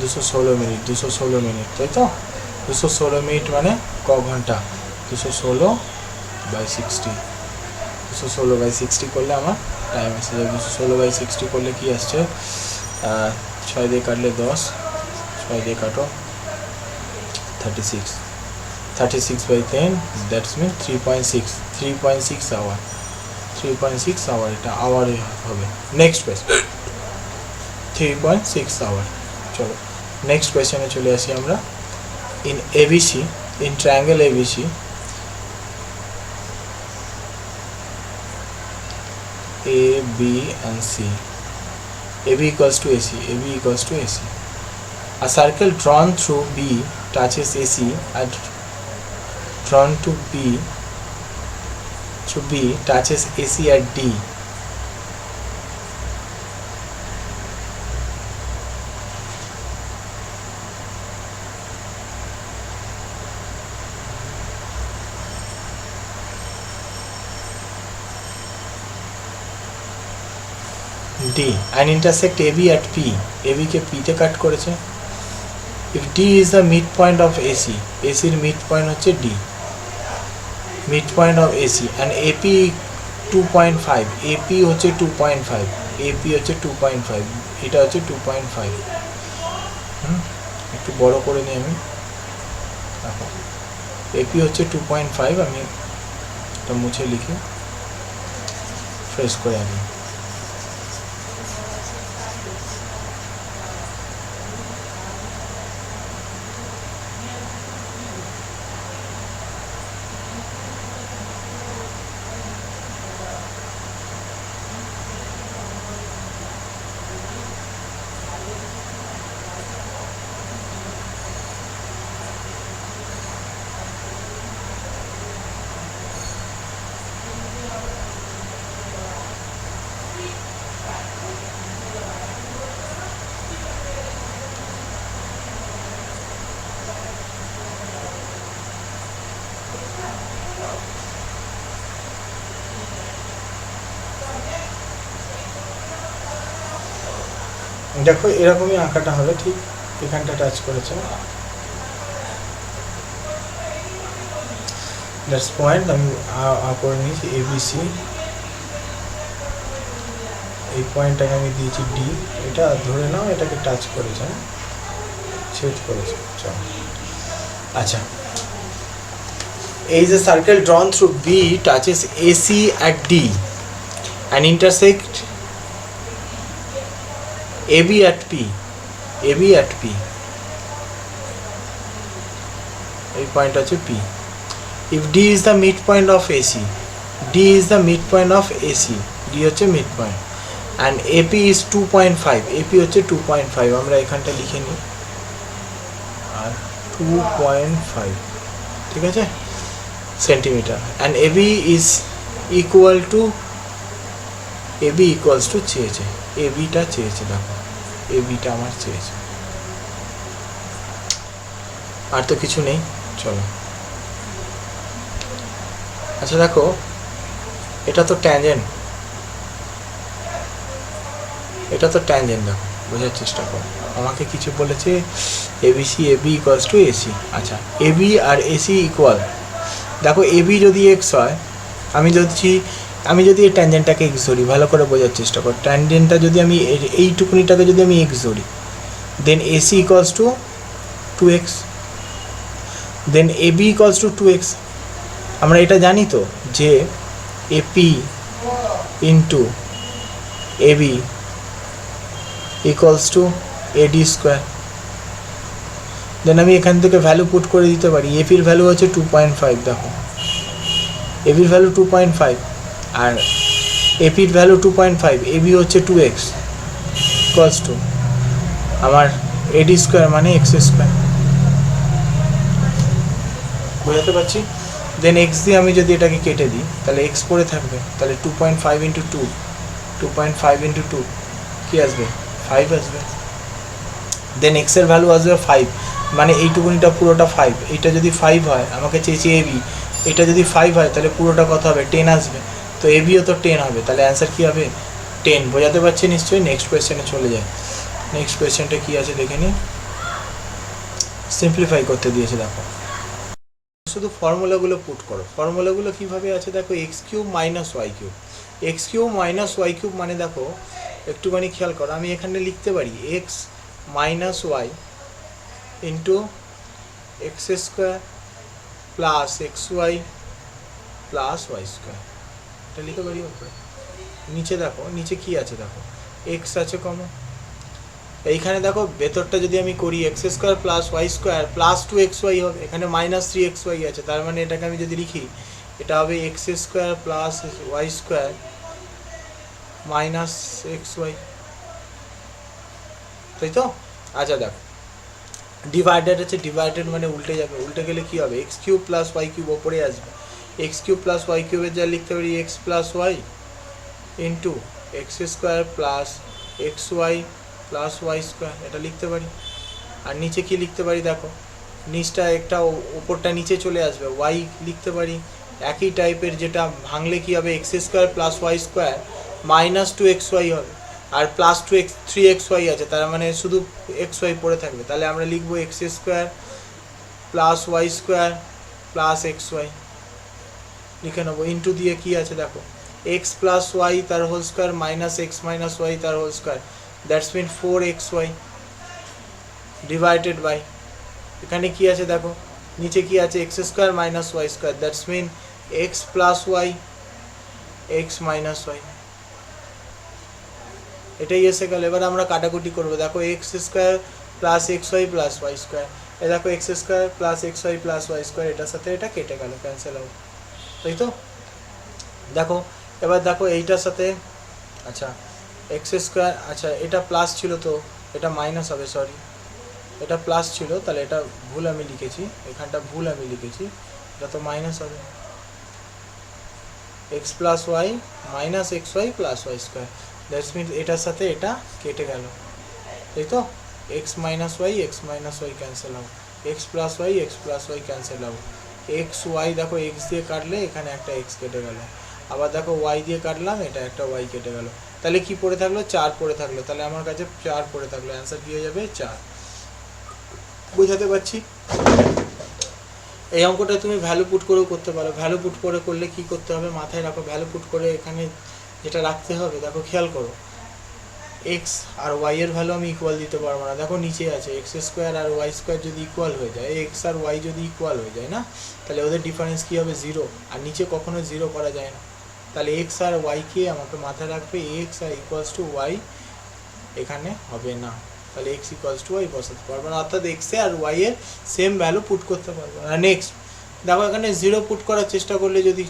216 মিনিট, তাই তো? 216 মিনিট মানে ক ঘন্টা, 216/60, 216/60 করলে আমার টাইম আসছে। 216/60 করলে কি আসছে, 6 দিয়ে কাটলে 10, 6 দিয়ে কাটো 36, 36/10, দ্যাটস মিন 3.6 আওয়ার, 3.6 আওয়ার, এটা আওয়ারে হবে। Next question 3.6 hour. চলো নেক্সট কোয়েশ্চেনে চলে আসি আমরা। In ABC, in triangle ABC, A, B and C, AB equals to AC, AB equals to AC. A circle drawn through B touches AC and drawn to B through B touches AC at D. D and intersect AB at P. AB K P তে কাট করেছে। If D is the midpoint of AC, AC এর midpoint হচ্ছে D, midpoint of AC, and AP 2.5, AP হচ্ছে 2.5, AP হচ্ছে 2.5, এটা হচ্ছে 2.5। একটু বড় করে নিই আমি, দেখো AP হচ্ছে 2.5, আমি এটা মুছে লিখি, ফ্রেশ করে আনি। দেখো এরকমই আঁকাটা হবে, ঠিক এখানটা টাচ করেছে, দ্যাটস পয়েন্ট। আমি করে নিয়েছি ABC, এই পয়েন্টটাকে আমি দিয়েছি D, এটা ধরে নাও এটাকে টাচ করেছে, ছেদ করেছে। চলো আচ্ছা, is a circle drawn through B touches AC at D and intersect AB at P, AB at P, এই পয়েন্ট আছে P. If D is the midpoint of AC, D is the midpoint of AC, D হচ্ছে midpoint, and AP is 2.5, AP হচ্ছে 2.5, আমরা এখানটা লিখে নিই, আর 2.5, ঠিক আছে, centimetre, and AB is equal to, AB equals to চেয়েছে, ABটা চেয়েছে, দেখো ABটা আমার চেয়েছে, আর তো কিছু নেই। চলো আচ্ছা দেখো, এটা তো ট্যানজেন্ট, এটা তো ট্যানজেন্ট, দেখো বোঝার চেষ্টা করো, আমাকে কিছু বলেছে ABC, AB equals two AC। আচ্ছা AB আর AC ইকুয়াল, দেখো AB যদি x হয়, আমি যদি এই ট্যানজেন্টটাকে x ধরি, ভালো করে বোঝার চেষ্টা কর, ট্যানজেন্টটা যদি আমি এইটুকুনিটাকে যদি আমি x ধরি, then AC equals to 2x, then AB equals to 2x। আমরা এটা জানি তো যে AP into AB equals to AD square. Then আমি এখান থেকে ভ্যালু পুট করে দিতে পারি। এপির ভ্যালু হচ্ছে 2.5, দেখো এপির ভ্যালু 2.5 আর এপির ভ্যালু 2.5, এবি হচ্ছে 2x ইকুয়ালস টু আমার এডি স্কোয়ার মানে এক্স স্কোয়ার। বোঝাতে পারছি? দেন এক্স দিয়ে আমি যদি এটাকে কেটে দিই তাহলে এক্স পড়ে থাকবে, তাহলে 2.5 ইন্টু 2.5 ইন্টু 2 কী আসবে? 5 আসবে। দেন এক্সের ভ্যালু আসবে 5, মানে এইটুকুনিটা পুরোটা 5। এইটা যদি 5 হয়, আমাকে চেয়েছি এবি, এটা যদি 5 হয় তাহলে পুরোটা কত হবে? 10 আসবে। তো এবিও তো 10 হবে, তাহলে অ্যান্সার কী হবে? 10। বোঝাতে পারছি নিশ্চয়ই? নেক্সট কোয়েশ্চেনে চলে যায়। নেক্সট কোয়েশ্চেনটা কী আছে দেখে নিই। সিম্পলিফাই করতে দিয়েছে, দেখো শুধু ফর্মুলাগুলো পুট করো। ফর্মুলাগুলো কীভাবে আছে দেখো, x cube minus y cube. X cube minus y cube মানে দেখো একটুখানি খেয়াল করো, আমি এখানে লিখতে পারি x minus y into x square plus x Y plus Y square, এটা লিখতে পারি ওপরে। নিচে দেখো, নিচে কী আছে দেখো, এক্স আছে কমন। এইখানে দেখো ভেতরটা যদি আমি করি x square plus Y square plus 2xy হবে, এখানে মাইনাস 3xy আছে, তার মানে এটাকে আমি যদি লিখি এটা হবে x square plus Y square minus xy, তাই তো? আচ্ছা দেখো ডিভাইডেড আছে, ডিভাইডেড মানে উল্টে যাবে, উল্টে গেলে কী হবে? X cube plus y cube ওপরে আসবে। এক্স কিউব প্লাস ওয়াই কিউবের যা লিখতে পারি x plus y into x square plus x Y plus Y square, এটা লিখতে পারি। আর নিচে কি লিখতে পারি দেখো, নিচটা একটা ওপরটা নিচে চলে আসবে, ওয়াই লিখতে পারি একই টাইপের, যেটা ভাঙলে কি হবে? X square plus Y square minus 2xy হবে, আর প্লাস 3xy আছে, তার মানে শুধু xy পড়ে থাকবে, তাহলে আমরা লিখবো X square plus Y square plus xy লিখে নেবো। ইন্টু দিয়ে কি আছে দেখো, এক্স প্লাস ওয়াই তার whole square minus X minus Y তার whole square, that's mean 4xy divided by, এখানে কি আছে দেখো, নিচে কি আছে? X square minus Y square, that's mean X plus Y X minus Y, এটাই এসে গেল। এবার আমরা কাটাকুটি করবো, দেখো x square plus x Y plus Y square, এ দেখো x square plus x Y plus Y square, এটার সাথে এটা কেটে গেল, ক্যান্সেল আউট, তাই তো? দেখো এবার দেখো এইটার সাথে, আচ্ছা এক্স স্কোয়ার, আচ্ছা এটা প্লাস ছিল তো এটা মাইনাস হবে, সরি এটা প্লাস ছিল, তাহলে এটা ভুল আমি লিখেছি, এখানটা ভুল আমি লিখেছি, এটা তো মাইনাস হবে। X plus y minus x Y plus Y square, that's means এটার সাথে এটা কেটে গেল, তাই তো? X minus y cancel out, x plus y cancel out, x y দেখো এক্স দিয়ে কাটলে এখানে একটা এক্স কেটে গেল, আবার দেখো ওয়াই দিয়ে কাটলাম এটা একটা ওয়াই কেটে গেল, তাহলে কি পড়ে থাকলো? 4 পড়ে থাকলো, তাহলে আমার কাছে 4 পড়ে থাকলো, অ্যান্সার কী হয়ে যাবে? 4। বোঝাতে পারছি? এই অঙ্কটা তুমি ভ্যালু পুট করেও করতে পারো। ভ্যালু পুট করে করলে কি করতে হবে মাথায় রাখো, ভ্যালু পুট করে এখানে যেটা রাখতে হবে দেখো খেয়াল করো, এক্স আর ওয়াই এর ভ্যালু আমি ইকুয়াল দিতে পারবো না, দেখো নিচে আছে এক্স স্কোয়ার আর ওয়াই স্কোয়ার যদি ইকুয়াল হয়ে যায়, এক্স আর ওয়াই যদি ইকুয়াল হয়ে যায় না, তাহলে ওদের ডিফারেন্স কী হবে? 0, আর নিচে কখনো 0 করা যায় না, তাহলে এক্স আর ওয়াইকে আমাকে মাথায় রাখবে এক্স আর ইকুয়ালস টু ওয়াই এখানে হবে না, তাহলে এক্স ইকুয়ালস টু ওয়াই বসাতে পারবো না, অর্থাৎ এক্সে আর ওয়াই এর সেম ভ্যালু পুট করতে পারবো না। নেক্সট দেখো এখানে 0 পুট করার চেষ্টা করলে যদি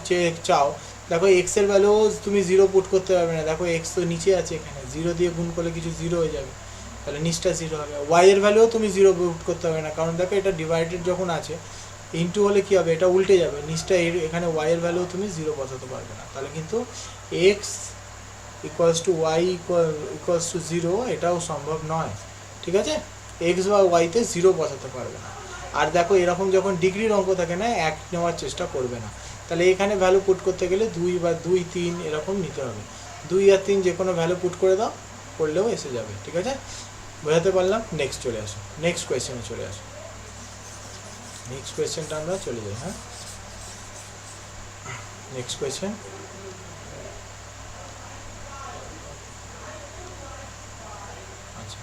চাও, দেখো এক্সের ভ্যালু তুমি 0 পুট করতে পারবে না, দেখো এক্স তো নিচে আছে, এখানে 0 দিয়ে গুণ করলে কিছু 0 হয়ে যাবে, তাহলে নিচটা 0 হবে। ওয়াই এর ভ্যালুও তুমি 0 পুট করতে পারবে না, কারণ দেখো এটা ডিভাইডেড যখন আছে, ইন্টু হলে কী হবে? এটা উল্টে যাবে, নিচটা এখানে ওয়াই এর ভ্যালু তুমি 0 বসাতে পারবে না, তাহলে কিন্তু x equals to y equals to 0 এটাও সম্ভব নয়, ঠিক আছে? এক্স বা ওয়াইতে 0 বসাতে পারবে না। আর দেখো এরকম যখন ডিগ্রির অঙ্ক থাকে না, 1 নেওয়ার চেষ্টা করবে না, তাহলে এখানে ভ্যালু পুট করতে গেলে 2 বা 2, 3 এরকম নিতে হবে, 2 আর 3 যে কোনো ভ্যালু পুট করে দাও, করলেও এসে যাবে, ঠিক আছে? বোঝাতে পারলাম? নেক্সট চলে আসো, নেক্সট কোয়েশ্চেনে চলে আসো, নেক্সট কোয়েশ্চেনটা আমরা চলে যাই। হ্যাঁ, নেক্সট কোয়েশ্চেন, আচ্ছা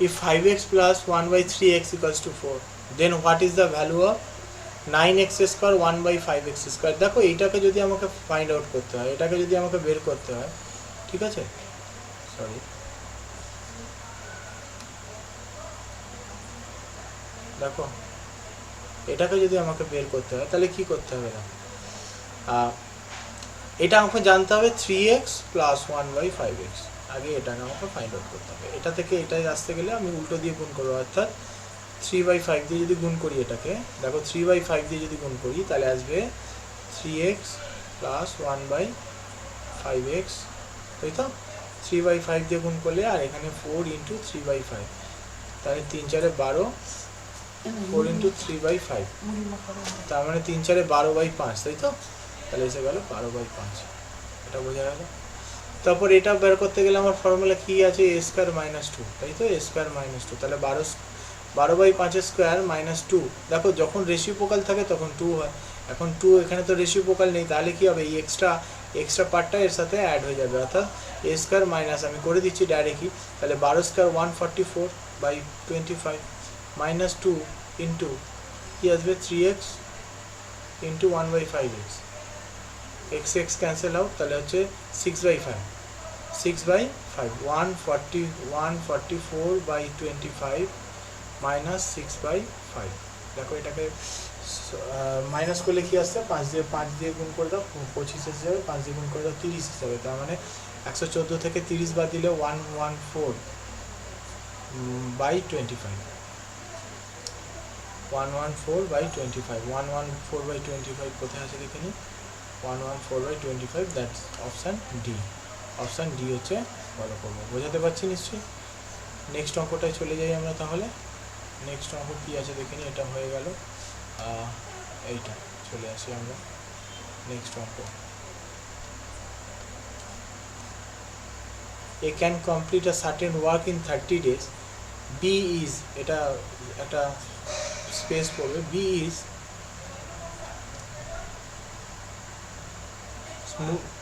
if 5x plus 1 by 3x equals to 4, then what is the value of 9x square 1 by 5x square? দেখো এইটাকে যদি আমাকে ফাইন্ড আউট করতে হয়, এটাকে যদি আমাকে বের করতে হয়, ঠিক আছে, সরি, দেখো এটাকে যদি আমাকে বের করতে হয় তাহলে কি করতে হবে না, এটা আমাকে জানতে হবে 3x প্লাস 1 বাই 5x, আগে এটাকে আমাকে ফাইন্ড আউট করতে হবে। এটা থেকে এটাই আসতে গেলে আমি উল্টো দিয়ে গুণ করবো, অর্থাৎ 3/5 দিয়ে যদি গুণ করি এটাকে, দেখো 3/5 দিয়ে যদি গুণ করি তাহলে আসবে 3x প্লাস 1 বাই 5x, তাই তো? 3/5 দিয়ে গুণ করলে, আর এখানে 4 ইন্টু 3/5, তাহলে 3 4 12, 4 ইন্টু 3/5, তার মানে 3 4 12/5, তাই তো? তাহলে এসে গেল 12/5, এটা বোঝা গেল। তারপর এটা বের করতে গেলে আমার ফর্মুলা কি আছে, a স্কোয়ার মাইনাস 2, তাই তো? a স্কোয়ার মাইনাস 2, তাহলে 12/5 স্কোয়ার মাইনাস 2, দেখো যখন রেসিপ্রোকাল থাকে তখন 2 হয়, এখন 2 এখানে তো রেসিপ্রোকাল নেই, তাহলে কি হবে, এই এক্সট্রা পার্টটা এর সাথে অ্যাড হয়ে যাবে, অর্থাৎ a স্কোয়ার মাইনাস, আমি করে দিচ্ছি ডাইরেক্টলি, তাহলে 12 স্কোয়ার 144/25 মাইনাস 2 ইন্টু কি আসবে 3x into 1/5x, x cancel out, তাহলে হচ্ছে 6/5 144/25 মাইনাস 6/5। দেখো এটাকে মাইনাস করলে কি আসছে, 5 দিয়ে গুণ করে দাও 25 এসে যাবে, 5 দিয়ে গুণ করে দাও 30 এসে যাবে, তার মানে 114 থেকে 30 বাদ দিলে 114/25, 114/25, 114/25 কোথায় আছে দেখে নিই, 114/25, that's option D, option D হচ্ছে ভালো করবো, বোঝাতে পারছি নিশ্চয়ই। নেক্সট অঙ্কটায় চলে যাই আমরা তাহলে, নেক্সট অঙ্ক কী আছে দেখে নিই, এটা হয়ে গেল, এইটা চলে আসি আমরা নেক্সট অঙ্ক। A can complete a certain work in 30 days, B is, এটা একটা স্পেস পড়বে, B is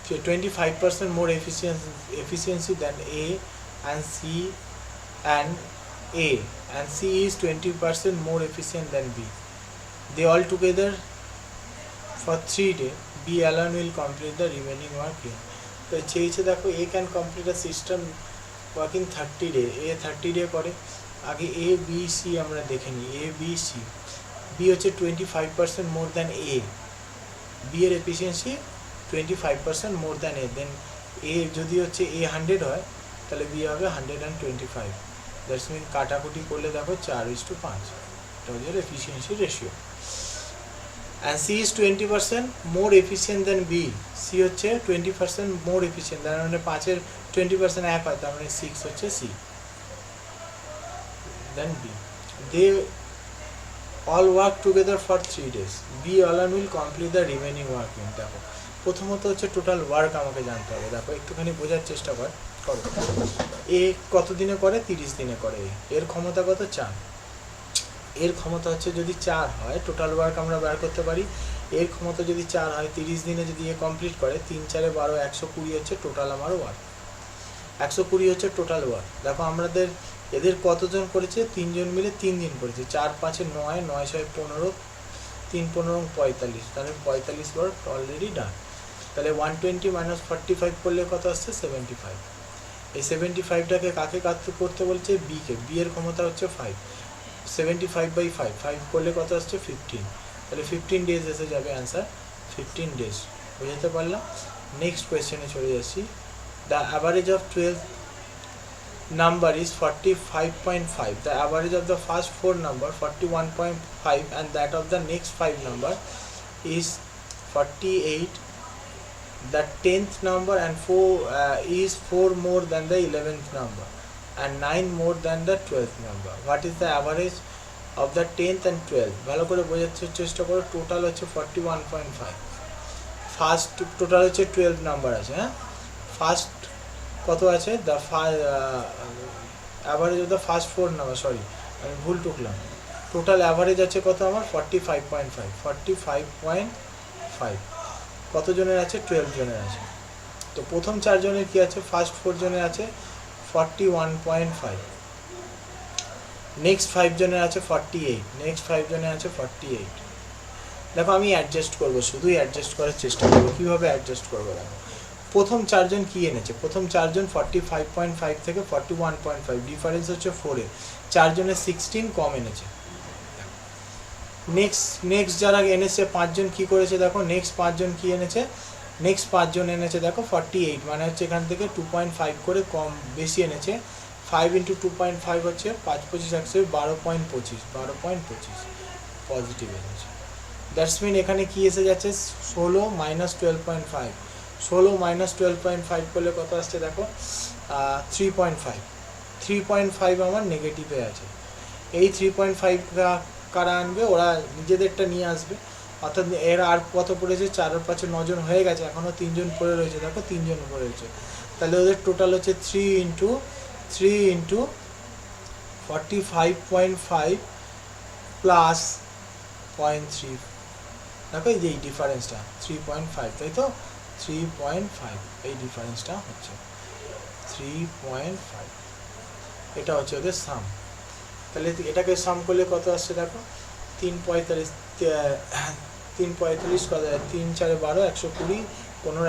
25% more efficiency than A, and C is 20% more efficient than B. They all together for 3 days, B alone will complete the remaining work here. তো চেয়েছে দেখো A can complete a system work in 30 days, A 30 day করে, আগে A B C আমরা দেখে নিই, A B C, B হচ্ছে 25% more than A, B এর efficiency 25% more than A, then A যদি হচ্ছে A 100 হয় তাহলে B হবে 125, দ্যাটস মিন কাটাকুটি করলে দেখো 4:5, এটা হচ্ছে efficiency ratio. And C is 20% more efficient than B, C হচ্ছে 20% more efficient, তার মানে 5-এর 20% 1 হয়, তার মানে 6 হচ্ছে C, then B, they all work together for 3 days, B alone will complete the remaining work. দেখো প্রথমত হচ্ছে টোটাল ওয়ার্ক আমাকে জানতে হবে, দেখো একটুখানি বোঝার চেষ্টা করো, এ কত দিনে করে, 30 দিনে করে, এর ক্ষমতা কত, 4, এর ক্ষমতা হচ্ছে যদি 4 হয় টোটাল ওয়ার্ক আমরা বের করতে পারি, এর ক্ষমতা যদি 4 হয় 30 দিনে যদি এ কমপ্লিট করে, 3 4 12 120 হচ্ছে টোটাল আমার ওয়ার্ক, 120 হচ্ছে টোটাল ওয়ার্ক। দেখো আমাদের এদের কতজন করেছে, 3 জন মিলে 3 দিন করেছে, 4 5 9, 9 6 15, 3 15 45, তাহলে 45 ওয়ার্ক অলরেডি ডান। তাহলে 120 মাইনাস 45 করলে কত আসছে, 75, এই 75টাকে কাকে করতে বলছে, বি কে, বি এর ক্ষমতা হচ্ছে 5, 75/5, 5 করলে কত আসছে 15, তাহলে 15 ডেজ এসে যাবে অ্যান্সার 15 ডেজ, বুঝতে পারলাম। নেক্সট কোয়েশ্চেনে চলে যাচ্ছি, the average of 12 number is 45.5, the average of the first 4 number 41.5, and that of the next 5 number is 48, the 10th number and 4 is 4 more than the 11th number and 9 more than the 12th number. What is the average of the 10th and 12th? ভালো করে বোঝার চেষ্টা করো, total হচ্ছে 41.5, first total হচ্ছে 12 number আছে, হ্যাঁ, first কত আছে, the average of the first 4 number, sorry আমি ভুল টুকলাম, টোটাল অ্যাভারেজ আছে কত আমার 45.5, কতজনের আছে, 12 জনের আছে। তো প্রথম 4 জনের কি আছে, ফার্স্ট 4 জনের আছে 41.5, নেক্সট 5 জনের আছে 48, নেক্সট 5 জনের আছে 48। দেখো আমি অ্যাডজাস্ট করব, শুধুই অ্যাডজাস্ট করার চেষ্টা করবো। কীভাবে অ্যাডজাস্ট করবো দেখো, প্রথম চারজন কী এনেছে, প্রথম চারজন 45.5 থেকে 41.5, ডিফারেন্স হচ্ছে 4-এর, চারজনের 16 কম এনেছে। নেক্সট যারা এনেছে পাঁচজন কী করেছে দেখো, নেক্সট পাঁচজন কী এনেছে, নেক্সট পাঁচজন এনেছে দেখো 48, মানে হচ্ছে এখান থেকে 2.5 করে কম বেশি এনেছে। 5 × 2.5 হচ্ছে 5 25 100, 12.25, 12.25 পজিটিভ এনেছে। দ্যাটস মিন এখানে কি এসে যাচ্ছে 16 - 12.5, 16 - 12.5 করলে কত আসছে দেখো 3.5, 3.5 আমার নেগেটিভে আছে। এই 3.5 কারা আনবে, ওরা নিজেদেরটা নিয়ে আসবে। অর্থাৎ এর আর কত পড়েছে, 4 আর 5 9জন হয়ে গেছে, এখনও 3জন পড়ে রয়েছে, দেখো 3জন পড়ে রয়েছে। তাহলে ওদের টোটাল হচ্ছে 3 × 45.5 প্লাস 0.3, দেখো এই যে এই ডিফারেন্সটা 3.5, তাই তো 3.5 এই ডিফারেন্সটা হচ্ছে 3.5, এটা হচ্ছে ওদের সাম। তাহলে এটাকে সাম করলে কত আসছে দেখো 3.45, 3.45 কত, 3 × 4 = 12, 120, 15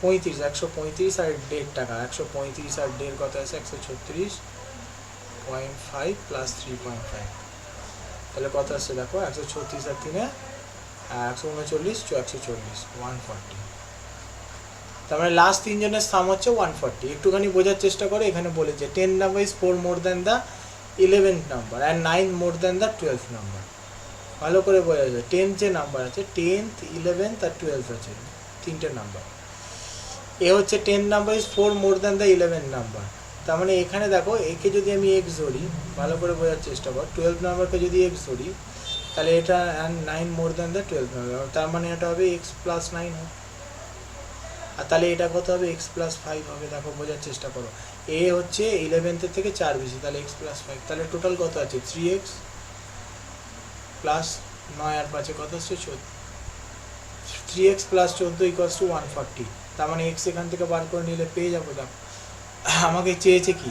135, 135 আর 1.5 টাকা, 135 আর 1.5 কত আছে 136.5 প্লাস 3.5, তাহলে কত আসছে দেখো 136 আর 3 139, 140, 140। তার মানে লাস্ট তিনজনের সাম হচ্ছে 140। একটুখানি বোঝার চেষ্টা করে, এখানে বলেছে 10 number is 4 more than the 11th number and 9 more than the 12th number. ভালো করে বোঝা যায় 10 যে নাম্বার আছে 10th, 11th আর 12th আছে তিনটে নাম্বার। এ হচ্ছে 10 number is 4 more than the 11th number. তার মানে এখানে দেখো একে যদি আমি এক্স ধরি, ভালো করে বোঝার চেষ্টা কর, 12 নাম্বারকে যদি এক্স ধরি তাহলে এটা 9 more than the 12th number, তার মানে এটা হবে x + 9 হবে। আর তাহলে এটা কত হবে x + 5 হবে। দেখো বোঝার চেষ্টা করো, এ হচ্ছে 11th থেকে 4 বেশি, তাহলে x + 5, তাহলে টোটাল কত আছে 3x প্লাস 9 আর 5 কত আসছে 14, 3x + 14 = 140। তার মানে x এখান থেকে বার করে নিলে পেয়ে যাবো। দেখো আমাকে চেয়েছে কি,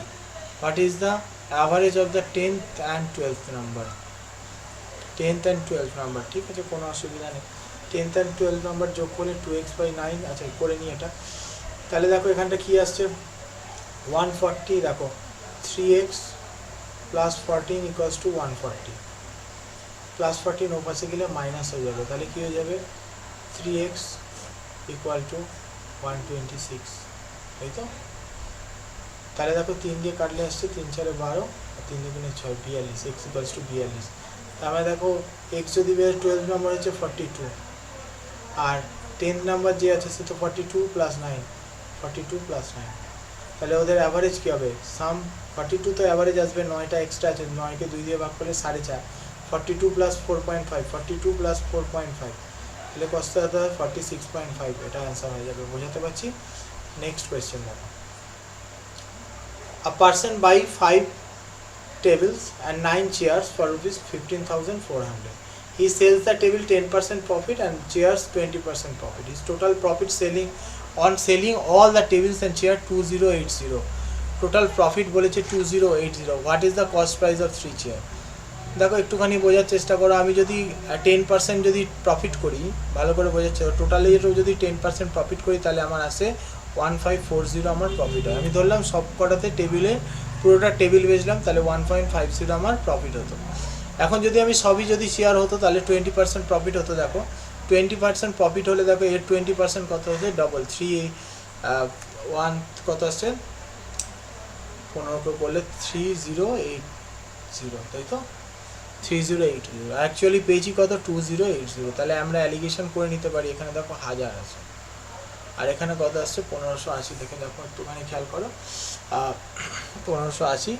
what is the average of the 10th and 12th number, 10th and 12th number. ঠিক আছে, কোনো অসুবিধা নেই। 10th and 12th নাম্বার যোগ করলে 2x/9, আচ্ছা করে নিই এটা। তাহলে দেখো এখানটা কি আসছে 140, দেখো 3x + 14 = 140, প্লাস 14 ও পাশে গেলে মাইনাস হয়ে যাবে, তাহলে কী হয়ে যাবে 3x = 126, তাই তো। তাহলে দেখো 3 দিয়ে কাটলে আসছে 3 × 4 = 12 আর 3 × 2 = 6, 42, x = 42। তার মানে দেখো x যদি 12 নম্বর হচ্ছে 42, আর 10th নাম্বার যে আছে সে তো 42 + 9, 42 + 9, তাহলে ওদের অ্যাভারেজ কী হবে, সাম 42 তো অ্যাভারেজ আসবে, 9টা এক্সট্রা আছে, 9কে 2 দিয়ে ভাগ করলে 4.5, 42 + 4.5, 42 + 4.5, তাহলে কষ্ট হতে হবে 46.5, এটা অ্যান্সার হয়ে যাবে। বোঝাতে পারছি। নেক্সট কোয়েশ্চেন দেখো, a person buy 5 tables and 9 chairs for ₹15,400. He sells the table 10% profit and chairs 20% profit. His total profit on selling all the tables and chairs 2080. Total profit বলেছে 2080. What is the cost price of 3 chairs? দেখো একটুখানি বোঝার চেষ্টা করো, আমি যদি 10% যদি profit করি, ভালো করে বোঝার চেষ্টা, টোটালি যদি 10% প্রফিট করি তাহলে আমার আসে 1540 আমার প্রফিট হয়। আমি ধরলাম সব কটাতে টেবিলে পুরোটা টেবিল বেচলাম, তাহলে 1.50 আমার প্রফিট হতো। এখন যদি আমি সবই যদি শেয়ার হতো তাহলে 20% প্রফিট হতো। দেখো 20% প্রফিট হলে দেখো এর 20% কত হচ্ছে, ডবল 1 কত আসছে 15 করলে 3080, তাই তো 3080, অ্যাকচুয়ালি পেয়েছি কত 2080, তাহলে আমরা অ্যালিগেশন করে নিতে পারি এখানে দেখো 1000 আছে, আর এখানে কত আসছে 1580, দেখে দেখো একটুখানি খেয়াল করো 1580,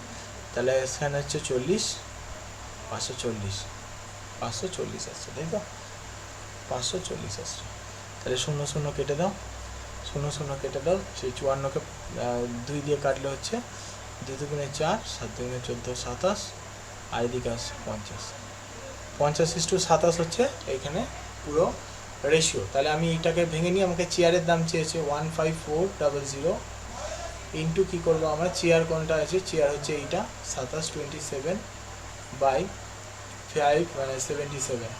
তাহলে এখানে হচ্ছে 40, 540 আসছে, তাই তো 540 আসছে। তাহলে 0 0 কেটে দাও, 0 0 কেটে দাও, সেই 54কে 2 দিয়ে কাটলে হচ্ছে 2 × 4, 7 × 14 27, আর এদিকে আসছে 50, 50:27 হচ্ছে এইখানে পুরো রেশিও। তাহলে আমি এইটাকে ভেঙে নিই, আমাকে চেয়ারের দাম চেয়েছে 15400, ইন্টু কী করবো আমরা, চেয়ার কোনটা আছে, চেয়ার হচ্ছে এইটা 27 বাই 5 মানে 77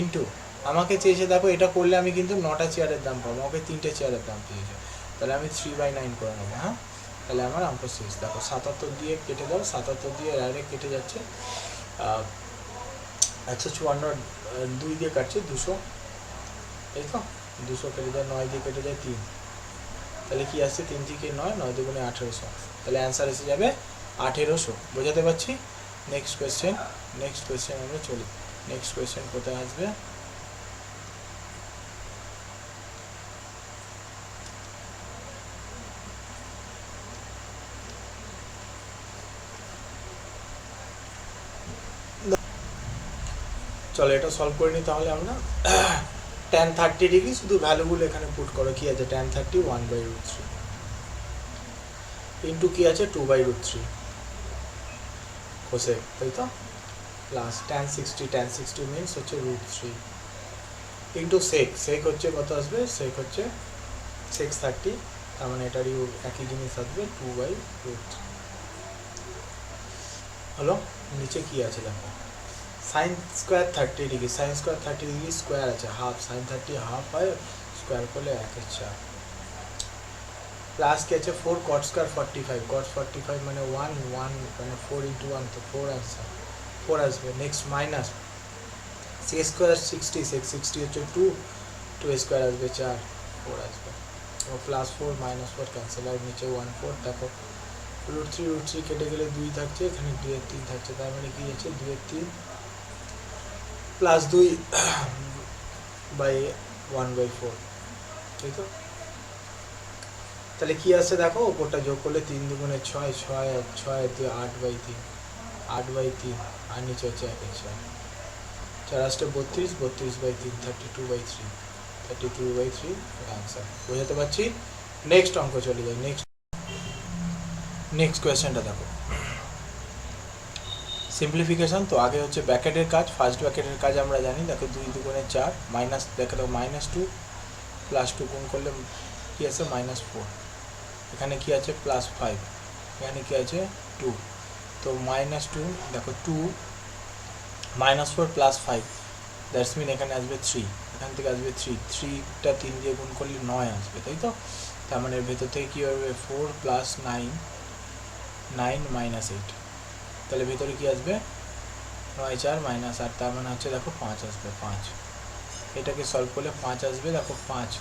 ইন্টু আমাকে চেয়েছে, দেখো এটা করলে আমি কিন্তু 9টা চেয়ারের দাম পাবো, আমাকে 3টে চেয়ারের দাম চেয়েছে, তাহলে আমি 3/9 করে নেবো। হ্যাঁ, তাহলে আমার অঙ্ক শেষ। দেখো 77 দিয়ে কেটে দাও, 77 দিয়ে ডাইরেক্ট কেটে যাচ্ছে, 154 2 দিয়ে কাটছে 200, এই তো 200 কেটে যায়, 9 দিয়ে কেটে যায় 3, তাহলে কি আসছে 3 থেকে 9, 9 দুগুণে 1800, তাহলে অ্যান্সার এসে যাবে 1800। বোঝাতে পারছি? নেক্সট কোয়েশ্চেন আমরা চলি। নেক্সট কোয়েশ্চেন কোথায় আসবে, চলো এটা সলভ করে নিই তাহলে আমরা। tan 30 ডিগ্রি, শুধু ভ্যালুগুলো এখানে পুট করো, কি আছে tan 30 1/√3 ইন্টু কি আছে 2/√3 কোসেক, তাই তো, প্লাস tan 60 মিনস হচ্ছে √3 ইন্টু সেক হচ্ছে কত আসবে, সেক হচ্ছে 630, তার মানে এটারই একই জিনিস আসবে 2/√3 হলো। নিচে কি আছে দেখো, sin square 30 degree, sin square 30 degree square আছে হাফ, sin 30 হাফ হয়, স্কোয়ার করলে 1/4 প্লাস কি আছে 4 cot স্কোয়ার 45, cot 45 মানে 1 মানে 4 ইন্টু 1 তো 4 আনসার 4 আসবে। নেক্সট মাইনাস sec স্কোয়ার 60 হচ্ছে 2 স্কোয়ার আসবে 4 4 আসবে, ও প্লাস 4 -4 ক্যান্সেল আর নিচে 1/4, দেখো √3 কেটে গেলে 2 থাকছে, এখানে 2/3 থাকছে, তার মানে কি আছে 2/3 প্লাস 2 বাই 1/4, ঠিক তো, তাহলে কি আসছে দেখো, ওপরটা যোগ করলে 3 দুগুণে 6, 6 দিয়ে 8/3 আর নিচে হচ্ছে 1/4, 4 আসতে 32, 32/3 32/3 আনসার। বোঝাতে পারছি? নেক্সট অঙ্ক চলে যায়। নেক্সট কোয়েশ্চেনটা দেখো, সিম্পলিফিকেশন। তো আগে হচ্ছে ব্র্যাকেটের কাজ, ফার্স্ট ব্র্যাকেটের কাজ আমরা জানি, দেখো 2 দুগুণে 4 মাইনাস, দেখো -2 +2 গুণ করলে কি আছে -4, এখানে কি আছে +5, এখানে কি আছে 2, তো -2 দেখো 2 -4 +5 দ্যাটস মিন এখানে আসবে 3, এখান থেকে আসবে 3টা 3 দিয়ে গুণ করলে 9 আসবে, তাই তো, তার মানে এর ভেতর থেকে কী হবে 4 + 9 9 - 8, তাহলে ভেতরে কি আসবে 9 4 -8, তার মানে হচ্ছে দেখো 5 আসবে, 5 এটাকে সলভ করলে 5 আসবে, দেখো 5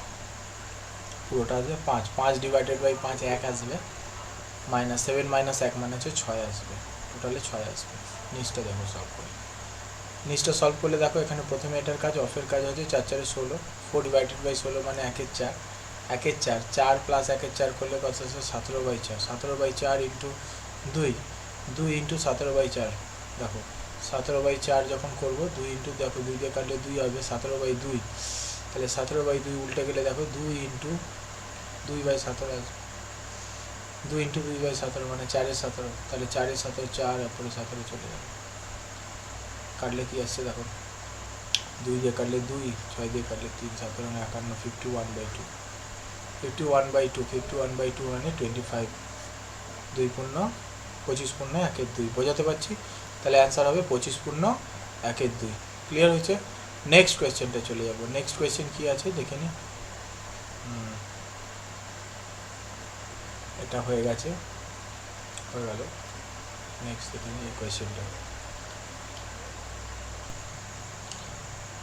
পুরোটা আসবে 5 ডিভাইডেড বাই 5 1 আসবে, -7 - 1 মানে হচ্ছে 6 আসবে, টোটালে 6 আসবে। নিচটা দেখো সলভ করে, নিচটা সলভ করলে দেখো এখানে প্রথমে এটার কাজ, অফের কাজ হচ্ছে 4 4 16, 4 ডিভাইডেড বাই 16 মানে 1/4, 1/4 4 প্লাস 1/4 করলে কত আসবে 17/4, 17/4 ইন্টু 2 ইন্টু 17/4, দেখো 17/4 যখন করবো 2 ইন্টু, দেখো 2 দিয়ে কাটলে 2 হবে, 17/2, তাহলে 17/2 উল্টে গেলে দেখো 2 ইন্টু 2/17 আসবে, 2 ইন্টু 2/17 মানে 4/17, তাহলে 4/17 4, এরপরে 17 চলে যাবে, কাটলে কি আসছে দেখো 2 দিয়ে কাটলে 2, 6 দিয়ে কাটলে 3, 17 51, 51/2, 51/2 মানে 25, 2 পূর্ণ 25 পূর্ণ 1/2, বোঝাতে পারছি? তাহলে অ্যান্সার হবে 25 পূর্ণ 1/2। ক্লিয়ার হয়েছে? নেক্সট কোয়েশ্চেনটা চলে যাব। নেক্সট কোয়েশ্চেন কি আছে দেখে নিই। এটা হয়ে গেছে, হয়ে গেল। নেক্সট দেখে নিই এই কোয়েশ্চেনটা।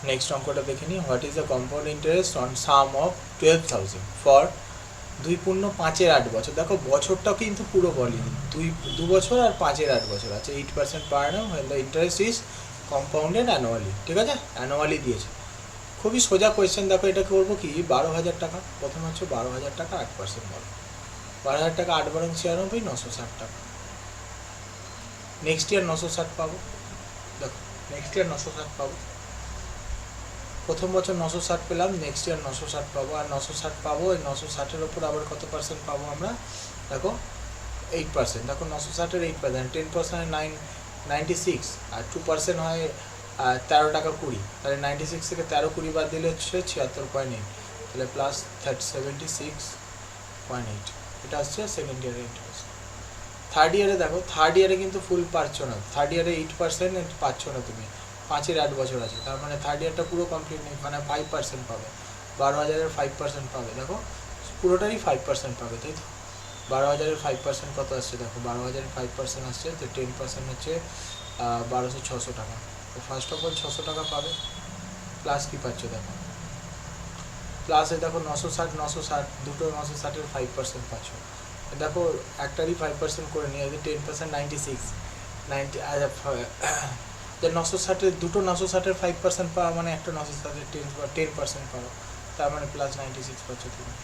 নেক্সট অঙ্কটা দেখে নিই। What is the compound interest on some of 12,000 for 2 পূর্ণ 5-এর 8 বছর। দেখো বছরটাও কিন্তু পুরো বলিনি, 2 বছর আর 5-এর 8 বছর আছে। 8% পার Anam when the interest is compounded annually, ঠিক আছে, অ্যানুয়ালি দিয়েছে। খুবই সোজা কোয়েশ্চেন। দেখো এটা করবো কি, 12,000 টাকা, প্রথমে হচ্ছে 12,000 টাকা 8% বলো, 12,000 টাকা 8 বরং 96, 960 টাকা। নেক্সট ইয়ার 960 পাবো, দেখো নেক্সট ইয়ার 960 পাবো, প্রথম বছর 960 পেলাম, নেক্সট ইয়ার 960 পাবো, আর 960 পাবো, এই 960-এর ওপর আবার কত পার্সেন্ট পাবো আমরা, দেখো 8%। দেখো 960-এর 8%, 10% 96, আর 2% হয় 13 টাকা 20, তাহলে 96 থেকে 13 20 বাদ দিলে হচ্ছে 76.8, তাহলে প্লাস 76.8। এটা আসছে সেকেন্ড ইয়ারের ইন্টারেস্ট। থার্ড ইয়ারে দেখো, থার্ড ইয়ারে কিন্তু ফুল পাচ্ছ না, থার্ড ইয়ারে 8% পাচ্ছ না তুমি, 5-এর 8 বছর আছে, তার মানে থার্ড ইয়ারটা পুরো কমপ্লিট নেই, মানে 5% পাবে, 12,000-এর 5% পাবে, দেখো পুরোটারই 5% পাবে, তাই তো? 12,000-এর 5% কত আসছে দেখো, 12,000-এর 5% আসছে, তো 10% হচ্ছে 1200-600 টাকা। তো ফার্স্ট অফ অল 600 টাকা পাবে, প্লাস কি পাচ্ছ দেখো, প্লাস এই দেখো 960 দুটো 960-এর 5% পাচ্ছ, দেখো একটারই 5% করে নিয়ে 10% 96 যে 960-এর দুটো 960-এর 5% পাওয়া মানে একটা 960-এর 10% পাওয়া, তার মানে প্লাস 96 পাচ্ছ তুমি,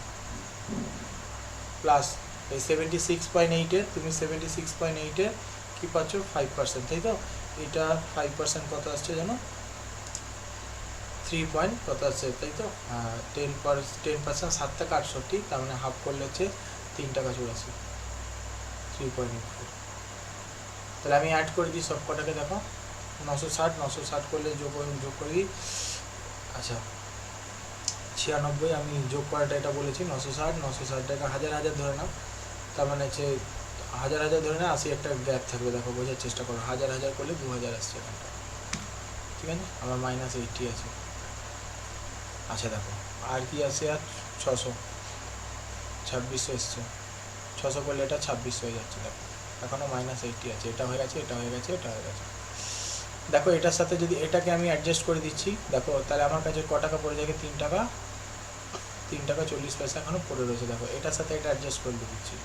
প্লাস এই 76.8-এর তুমি 76.8-এর কী পাচ্ছ 5%, তাই তো? এটা 5% কত আসছে জানো, 3 পয়েন্ট কত আছে, তাই তো? 10% 7 টাকা 68, তার মানে হাফ করলে হচ্ছে 3 টাকা 84, 3.84। তাহলে আমি অ্যাড করে দিই সব কটাকে, দেখো 960 করলে যোগ করি, আচ্ছা 96, আমি যোগ করাটা এটা বলেছি, 960 টাকা 1000 ধরে নাও, তার মানে হচ্ছে 1000 ধরে না, 80 একটা গ্যাপ থাকবে, দেখো বোঝার চেষ্টা করো, 1000 করলে 2000 আসছে এখানটা, ঠিক আছে? আমার -80 আছে। আচ্ছা দেখো আর কি আছে, আর 600 2600 এসছে, 600 করলে এটা 2600 হয়ে যাচ্ছে, দেখো এখনও -80 আছে, এটা হয়ে গেছে, এটা হয়ে গেছে, এটা হয়ে গেছে। দেখো এটার সাথে যদি এটাকে আমি অ্যাডজাস্ট করে দিচ্ছি, দেখো তাহলে আমার কাছে ক টাকা পড়ে যাবে, 3 টাকা 40 পয়সা এখনও পড়ে রয়েছে, দেখো এটার সাথে এটা অ্যাডজাস্ট করে দিচ্ছি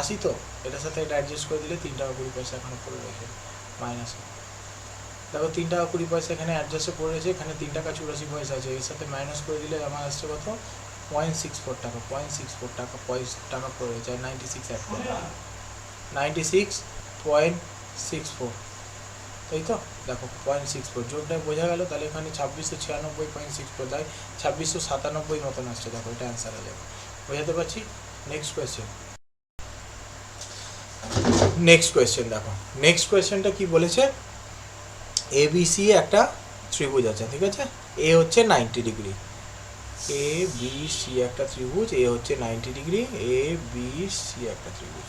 80, তো এটার সাথে এটা অ্যাডজাস্ট করে দিলে 3 টাকা 20 পয়সা এখনও পড়ে রয়েছে মাইনাসে, দেখো 3 টাকা 20 পয়সা এখানে অ্যাডজাস্টে পড়ে রয়েছে, এখানে 3 টাকা 84 পয়সা আছে, এর সাথে মাইনাস করে দিলে আমার আসছে কত, 0.64 টাকা, 0.64 টাকা পড়ে রয়েছে, 96 অ্যাড করে 96.64, তাই তো? দেখো 0.64 জোরটা বোঝা গেল, তাহলে এখানে 2696.64, তাই 2697 মতন আসছে, দেখো এটা অ্যান্সার হয়ে যাবে, বোঝাতে পারছি? নেক্সট কোয়েশ্চেন দেখো, নেক্সট কোয়েশ্চেনটা কি বলেছে, ABC একটা ত্রিভুজ আছে, ঠিক আছে? এ হচ্ছে 90 ডিগ্রি, ABC একটা ত্রিভুজ, এ হচ্ছে 90 ডিগ্রি, ABC একটা ত্রিভুজ।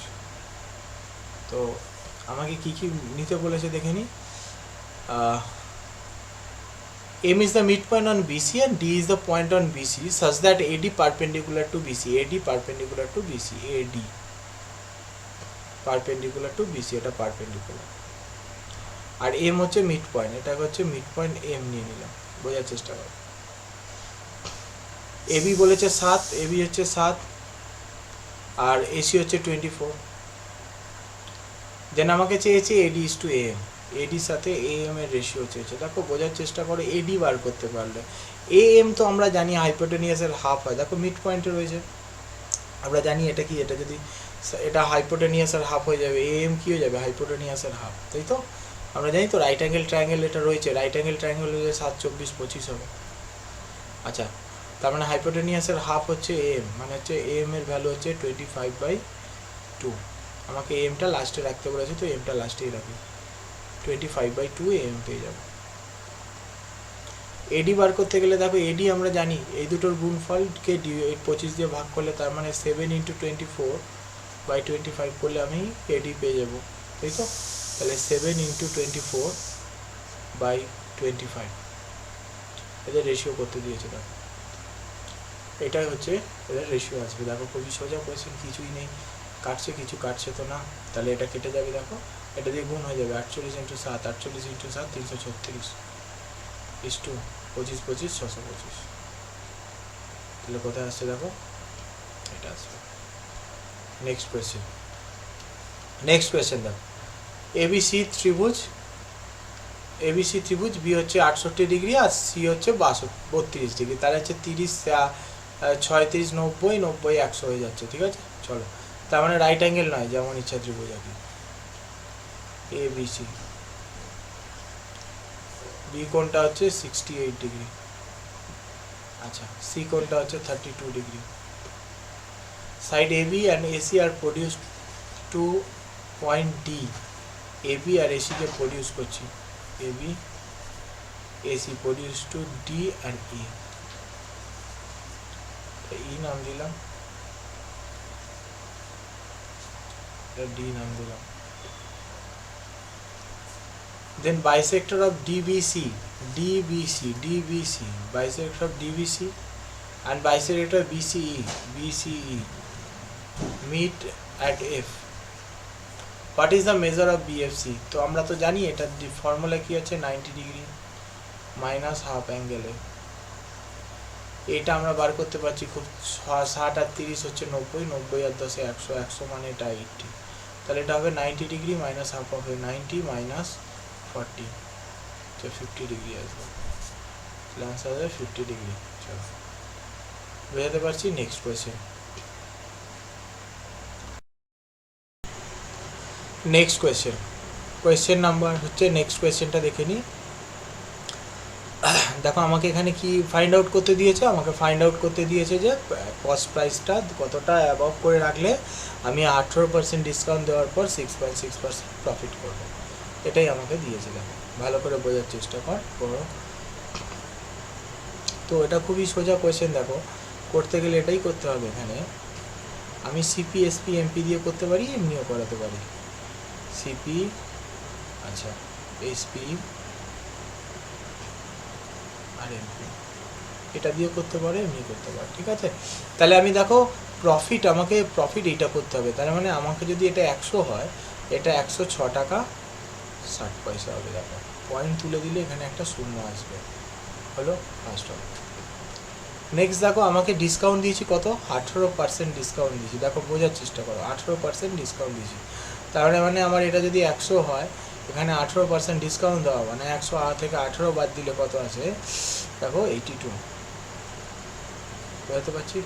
তো আমাকে কি কি নিতে বলেছে দেখে নি, M is the midpoint on BC and D is the point on BC such that AD perpendicular to BC, AD perpendicular to BC, AD perpendicular to BC, এটা perpendicular, আর M হচ্ছে মিড পয়েন্ট, এটা হচ্ছে mid point M নিয়ে নিলাম, বোঝার চেষ্টা করো। AB বলেছে 7, AB হচ্ছে 7, আর AC হচ্ছে 24, দেন আমাকে চেয়েছে AD is to AM, ADর সাথে AM এর রেশিও চেয়েছে, দেখো বোঝার চেষ্টা করো, AD বার করতে পারলে, AM তো আমরা জানি হাইপোটেনিয়াসের হাফ হয়, দেখো মিড পয়েন্টে রয়েছে, আমরা জানি এটা কি, এটা যদি এটা হাইপোটেনিয়াসের হাফ হয়ে যাবে, AM কি হয়ে যাবে, হাইপোটেনিয়াসের হাফ, তাই তো? আমরা জানি তো রাইট অ্যাঙ্গেল ট্রায়াঙ্গেল এটা রয়েছে, রাইট অ্যাঙ্গেল ট্রায়াঙ্গেল হয়ে 7, 24, 25 হবে, আচ্ছা তার মানে হাইপোটেনিয়াসের হাফ হচ্ছে AM, মানে হচ্ছে AM এর ভ্যালু হচ্ছে 25/2, আমাকে AMটা লাস্টে রাখতে বলেছে, তো AMটা লাস্টেই রাখি, 25/2 AM পেয়ে যাবো। AD বার করতে গেলে দেখো AD আমরা জানি এই দুটোর গুণফলকে 25 দিয়ে ভাগ করলে, তার মানে 7 × 24/25 করলে আমি AD পেয়ে যাবো, তাই তো? তাহলে 7 × 24/25 এদের রেশিও করতে দিয়েছে, দেখো এটাই হচ্ছে এদের রেশিও আসবে, দেখো খুবই সোজা কোয়েশ্চেন, কিছুই নেই, কাটছে কিছু কাটছে তো না, তাহলে এটা কেটে যাবে, দেখো এটা দিয়ে গুণ হয়ে যাবে, 48 × 7, 48 × 7 336 is to 25, 25 625, তাহলে কোথায় আসছে দেখো এটা আসবে। নেক্সট কোয়েশ্চেন দেখো, ABC ত্রিভুজ, B হচ্ছে 68 ডিগ্রি আর C হচ্ছে 32 ডিগ্রি, তাহলে হচ্ছে 30, 36, 90, 90, 100 হয়ে যাচ্ছে, ঠিক আছে? চলো, তার মানে রাইট অ্যাঙ্গেল নয়, যেমন ইচ্ছা ত্রিভুজ আর কি, ABC, B কোণটা হচ্ছে 68 ডিগ্রি, আচ্ছা C কোণটা হচ্ছে 32 degree, side AB and AC are produced to point D, AB আর AC কে প্রডিউস করছি, AB AC produced to D and E, E নাম দিলাম, ডি নাম দিলাম। Then bisector of DBC, bisector of DBC and bisector BCE meet at F. What is the measure of BFC? তো আমরা তো জানি এটার ফর্মুলা কি আছে, 90 ডিগ্রি মাইনাস হাফ অ্যাঙ্গেলে। এটা আমরা বার করতে পারছি খুব, 60 আর 30 হচ্ছে 90, 90 আর 10 100, 100 মানে এটা 80, তাহলে এটা হবে 90 ডিগ্রি মাইনাস হাফ হবে 90 মাইনাস 40, তো 50 ডিগ্রি আসবে, আনসার হবে 50 ডিগ্রি। চলো বোঝাতে পারছি। নেক্সট কোয়েশ্চেন, কোয়েশ্চেন নাম্বার হচ্ছে, নেক্সট কোয়েশ্চেনটা দেখে নিই। দেখো আমাকে এখানে কি ফাইন্ড আউট করতে দিয়েছে, আমাকে ফাইন্ড আউট করতে দিয়েছে যে কস্ট প্রাইসটা কতটা অ্যাবভ করে রাখলে আমি 18% ডিসকাউন্ট দেওয়ার পর 6.6% প্রফিট করবো, এটাই আমাকে দিয়েছে। দেখো ভালো করে বোঝার চেষ্টা করো। তো এটা খুবই সোজা কোয়েশ্চেন। দেখো করতে গেলে এটাই করতে হবে, এখানে আমি সিপি এসপি এমপি দিয়ে করতে পারি, এমনিও করাতে পারি। সিপি আচ্ছা এসপি আর এমপি এটা দিয়ে করতে পারে, এমনি করতে পারে, ঠিক আছে। তাহলে আমি দেখো আমাকে প্রফিট এইটা করতে হবে, তার মানে আমাকে যদি এটা 100 হয়, এটা 106 টাকা 60 পয়সা হবে। দেখো পয়েন্ট তুলে দিলে এখানে একটা শূন্য আসবে, হলো ফার্স্ট অফ। নেক্সট দেখো আমাকে ডিসকাউন্ট দিয়েছি কত, 18% ডিসকাউন্ট দিয়েছি। দেখো বোঝার চেষ্টা করো, 18% ডিসকাউন্ট দিয়েছি, তাহলে মানে আমার এটা যদি 100 হয়, এখানে 18% ডিসকাউন্ট দেওয়া, মানে 100 থেকে 18 বাদ দিলে কত আছে, দেখো 82, বুঝতে পারছি।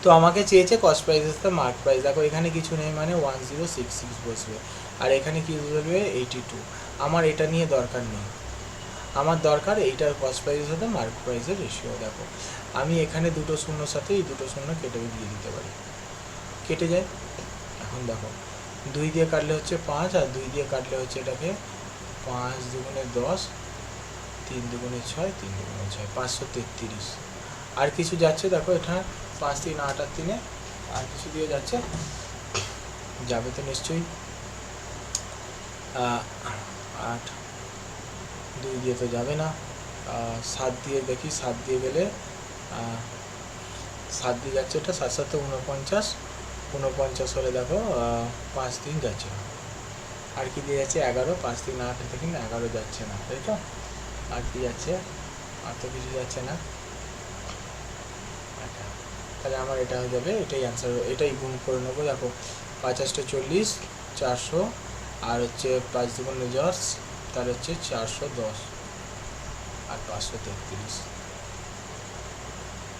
তো আমাকে চেয়েছে cost price the mark price. দেখো এখানে কিছু নেই, মানে 1066 বসবে, আর এখানে কি বলবে 82। আমার এটা নিয়ে দরকার নেই, আমার দরকার এইটার কস্ট প্রাইসের সাথে মার্ক প্রাইসের রেশিও। দেখো আমি এখানে দুটো শূন্যর সাথে এই দুটো শূন্য কেটে দিয়ে দিতে পারি, কেটে যায়। এখন দেখো 2 দিয়ে কাটলে হচ্ছে 5, আর 2 দিয়ে কাটলে হচ্ছে এটাকে 5 দুগুণে 10, 3 দুগুণে 6, 3 দুগুণে 6, 533। আর কিছু যাচ্ছে, দেখো এটা 5 3 8 আর 3, আর কিছু দিয়ে যাচ্ছে, যাবে তো নিশ্চয়ই। 8 2 দিয়ে তো যাবে না, 7 দিয়ে দেখি, 7 দিয়ে গেলে 7 দিয়ে যাচ্ছে, এটা 7 7 49 হলে দেখো 5 3 যাচ্ছে না। আর কি দিয়ে যাচ্ছে 11, 5 3 8 থেকে 11 যাচ্ছে না, তাই তো। আর কি যাচ্ছে, আর তো কিছু যাচ্ছে না। আচ্ছা তাহলে আমার এটা হয়ে যাবে, এটাই অ্যান্সার, এটাই গুণ করে নেবো। দেখো 50 40 400, আর হচ্ছে 5 দুগুণে 10, তার হচ্ছে 410, আর 533।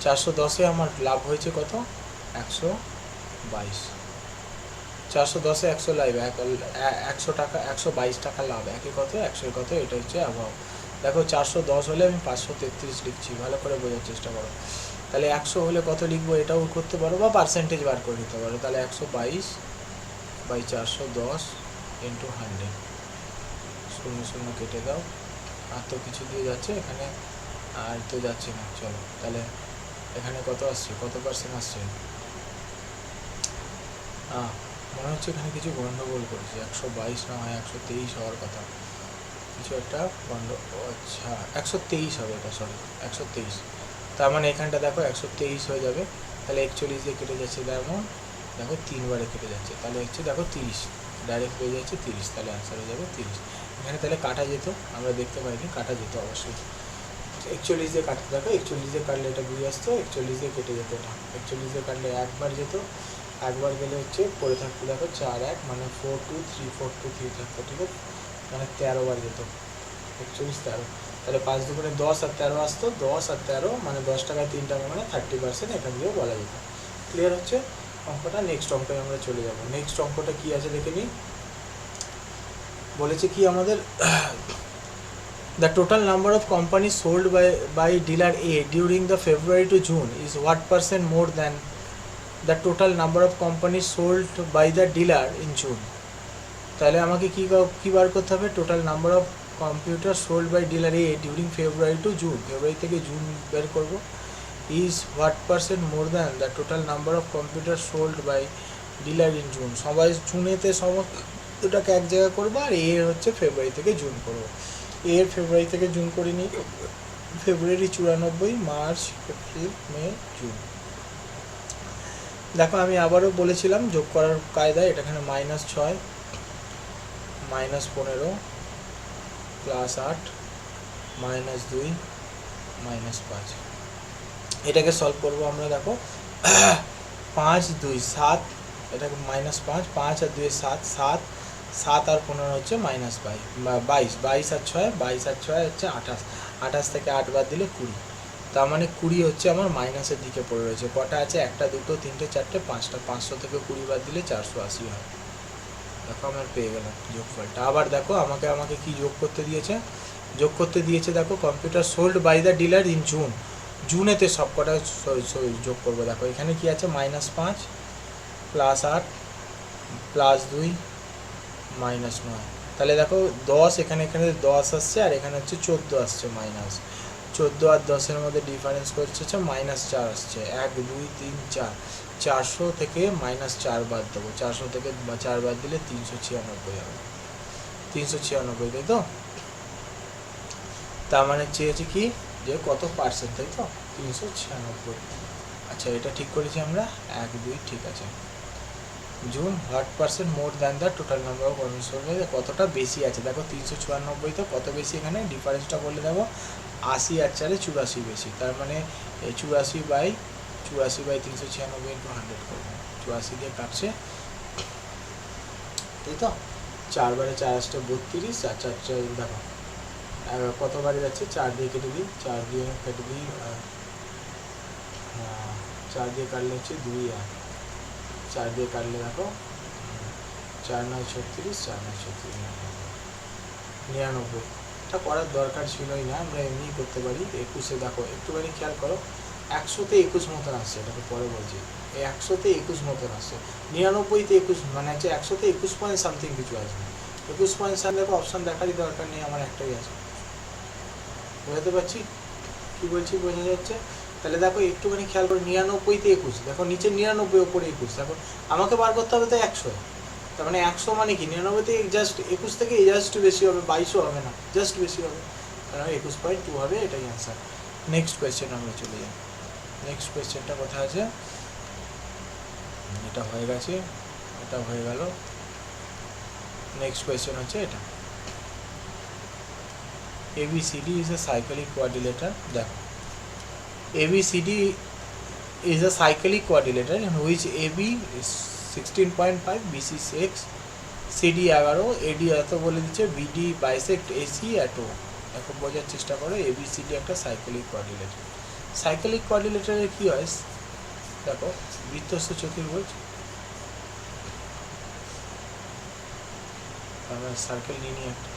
410-এ আমার লাভ হয়েছে কত, 122। 410-এ 100 লাভ, 100 টাকা, 122 টাকা লাভ, একে কত 100 কত, এটা হচ্ছে অ্যাভাব। দেখো 410 হলে আমি 533 লিখছি, ভালো করে বোঝার চেষ্টা করো। তাহলে 100 হলে কত লিখবো, এটাও করতে পারো, বা পার্সেন্টেজ বার করে দিতে পারো। তাহলে 122/410 ইন্টু 100, শূন্য শূন্য কেটে দাও, আর তো কিছু দিয়ে যাচ্ছে এখানে, আর তো যাচ্ছে না। চলো তাহলে এখানে কত আসছে, কত পার্সেন্ট আসছে, মনে হচ্ছে এখানে কিছু গন্ডগোল করেছে, 122 না হয় 123 হওয়ার কথা, কিছু একটা আচ্ছা 123 হবে এটা, সরি 123। তার মানে এখানটা দেখো 123 হয়ে যাবে, তাহলে 41 দিয়ে কেটে যাচ্ছে, যেমন দেখো 3 বারে কেটে যাচ্ছে, তাহলে হচ্ছে দেখো 30, ডাইরেক্ট হয়ে যাচ্ছে 30, তাহলে অ্যান্সার হয়ে যাবে 30। এখানে তাহলে কাটা যেত, আমরা দেখতে পাইনি, কাটা যেত অবশ্যই। 41 দিয়ে কাটতে, দেখো 41 দিয়ে কাটলে এটা 2 আসতো, 41 দিয়ে কেটে যেত এটা, 41 দিয়ে কাটলে একবার যেত, একবার গেলে হচ্ছে পড়ে থাকতো, দেখো 4 1 মানে 4 2 3 4 2 3 থাকতো, ঠিক আছে, মানে 13 বার যেত, 41 13, তাহলে 5 দুগুণে 10 আর 13 আসতো, 10 আর 13 মানে 10 টাকায় 3 টাকা, মানে 30% এখান দিয়েও বলা যেত। ক্লিয়ার হচ্ছে অঙ্কটা। নেক্সট অঙ্কে আমরা চলে যাব। নেক্সট অঙ্কটা কি আছে দেখে নিই। বলেছে কি আমাদের, the total number of companies sold by dealer A during the February to June is what percent more than the total number of companies sold by the dealer in June? তাহলে আমাকে কি বার করতে হবে, total number of computer sold by dealer A during February to June, February থেকে June বের করবো, is what percent more than the total number of computer sold by dealer in June, সবাই জুনেতে সমস্তটাকে এক জায়গায় করবো, আর এর হচ্ছে ফেব্রুয়ারি থেকে জুন করবো। এর ফেব্রুয়ারি থেকে জুন করিনি, ফেব্রুয়ারি 94, মার্চ, এপ্রিল, মে, জুন। দেখো আমি আবারও বলেছিলাম যোগ করার কায়দা, এটা এখানে -6 -15 +8 -2 -5, এটাকে সলভ করবো আমরা। দেখো 5 2 7, এটাকে -5, 5 আর 2 7, 7 7 আর 15 হচ্ছে -22, 22 আর 6, 22 আর 6 হচ্ছে 28, 28 থেকে 8 বাদ দিলে 20, তার মানে 20 হচ্ছে আমার মাইনাসের দিকে পড়ে রয়েছে। কটা আছে? 1 2 3 4 5টা, 500 থেকে 20 বাদ দিলে 480 হয়। দেখো আমার পেয়ে গেলাম যোগফলটা। আবার দেখো আমাকে কি যোগ করতে দিয়েছে, দেখো computer sold by the dealer in June, জুনেতে সব কটা যোগ করবো। দেখো এখানে কি আছে? -5 +8 +2 -9, তাহলে দেখো 10, এখানে 10 আসছে, আর এখানে হচ্ছে 14 আসছে, -14 আর 10-এর মধ্যে ডিফারেন্স করছে হচ্ছে -4 আসছে। 1 2 3 4, 400 থেকে -4 বাদ দেবো, 400 থেকে 4 বাদ দিলে 396 হবে, 396, তাই তো? তার মানে চেয়েছে কি যে কত পার্সেন্ট, তাই তো? 396। আচ্ছা এটা ঠিক করেছি আমরা, 1 2 ঠিক আছে। June what percent more than the total number of কর্মচারী, কতটা বেশি আছে? দেখো 396 তো কত বেশি, এখানে ডিফারেন্সটা বলে দেবো, 80 আর 4 84 বেশি, তার মানে 84/396 × 100 করবো, 84 দিয়ে কাটছে, তাই তো? 4 বারে 4 আসছে 32, আর 4 4 দেখো কতবারে যাচ্ছে, 4 দিয়ে কেটে দিই, 4 দিয়ে কেটে দিই, 4 দিয়ে কাটলে হচ্ছে 2 আর 4 দিয়ে কাটলে দেখো 4 9 36, 4 9 36 99। এটা করার দরকার ছিলই না, আমরা এমনিই করতে পারি। 21-এ দেখো একটুখানি খেয়াল করো, 100-তে 21 মতন আসছে, এটাকে পরে বলছি, 100-তে 21 মতন আসছে, 99-তে 21 মানে হচ্ছে 100-তে 21 পয়েন্ট সামথিং কিছু আসবে, 21 পয়েন্ট সামথিং। দেখো অপশান দেখারই দরকার নেই, আমার একটাই আছে, বোঝাতে পারছি কি বলছি? বোঝা যাচ্ছে? তাহলে দেখো একটুখানি খেয়াল করে, 99-তে 21, দেখো নিচে 99 ওপরে 21, দেখো আমাকে বার করতে হবে তো 100, তার মানে 100 মানে কি 99-তে জাস্ট 21 থেকে জাস্ট বেশি হবে, 22ও হবে না, জাস্ট বেশি হবে, কারণ 21.2 হবে, এটাই অ্যান্সার। নেক্সট কোয়েশ্চেন আমরা চলে যাই। নেক্সট কোয়েশ্চেনটা কোথায় আছে? এটা হয়ে গেছে, এটা হয়ে গেল। নেক্সট কোয়েশ্চেন হচ্ছে এটা, ABCD is a cyclic quadrilateral. দেখো ABCD is a cyclic quadrilateral in which AB is 16.5, BC 6, CD 11, AD এত বলে দিচ্ছে, BD bisect AC at O। দেখো বোঝার চেষ্টা করো, ABCD একটা সাইক্লিক কোয়াড্রিলেটার। সাইক্লিক কোয়াড্রিলেটারের কি হয়? দেখো বৃত্তস্থ চতুর্ভুজ, আমরা সার্কেল নিয়ে একটা,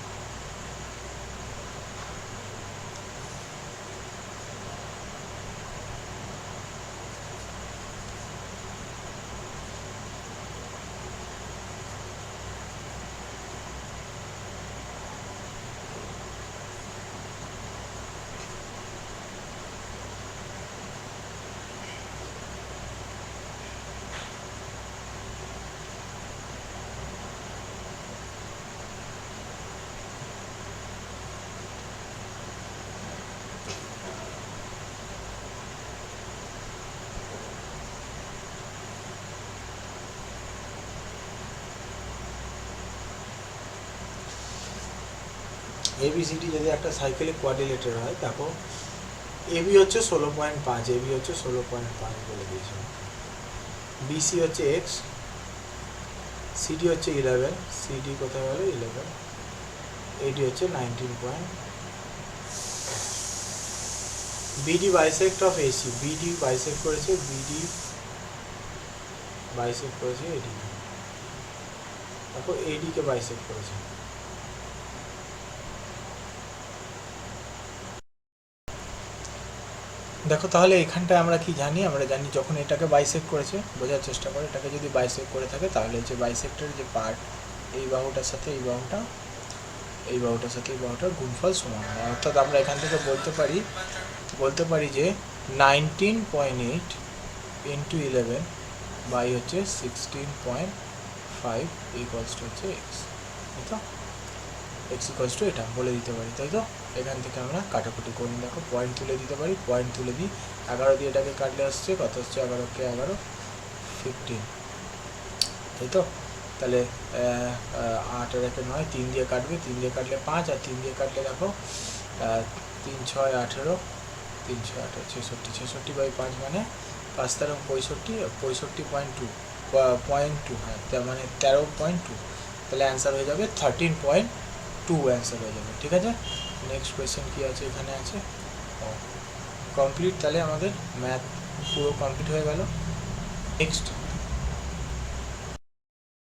ABCD যদি একটা সাইক্লিক কোয়াড্রিলেটার হয়, দেখো AB হচ্ছে 16.5, AB হচ্ছে 16.5 বলে দিয়েছে, BC হচ্ছে X, CD হচ্ছে 11, CD কোথায় গেল 11, AD হচ্ছে 19. BD bisect of AC, BD bisect করেছে, BD বাইসেক্ট করেছে AD, দেখো AD কে বাইসেক্ট করেছে। দেখো তাহলে এখানটায় আমরা কি জানি? আমরা জানি যখন এটাকে বাইসেক্ট করেছে, বোঝার চেষ্টা করে, এটাকে যদি বাইসেক্ট করে থাকে তাহলে যে বাইসেক্টের যে পার্ট, এই বাহুটার সাথে এই বাহুটা, এই বাহুটার সাথে এই বাহুটার গুণফল সমান হয়। অর্থাৎ আমরা এখান থেকে বলতে পারি যে 19.8 × 11 বাই হচ্ছে 16.5 ইকুয়ালস টু হচ্ছে এক্স, তাই তো? এক্স ইকুয়ালস টু এটা বলে দিতে পারি, তাই তো? এখান থেকে আমরা কাটাকুটি করি, দেখো পয়েন্ট তুলে দিতে পারি, পয়েন্ট তুলে দিই। 11 দিয়ে এটাকে কাটলে আসছে কত হচ্ছে, 11কে 11 15, তাই তো? তাহলে 8 আর 1 9, 3 দিয়ে কাটবে, 3 দিয়ে কাটলে 5, আর 3 দিয়ে কাটলে দেখো 3 6 18, 3 6 18 66, 66 বাই 5 মানে 5 13 65, 65.2 0.2, হ্যাঁ তার মানে 13.2, তাহলে অ্যান্সার হয়ে যাবে 13.2 অ্যান্সার হয়ে যাবে, ঠিক আছে? নেক্সট কোয়েশ্চেন কী আছে, এখানে আছে কমপ্লিট, তাহলে আমাদের ম্যাথ পুরো কমপ্লিট হয়ে গেল। নেক্সট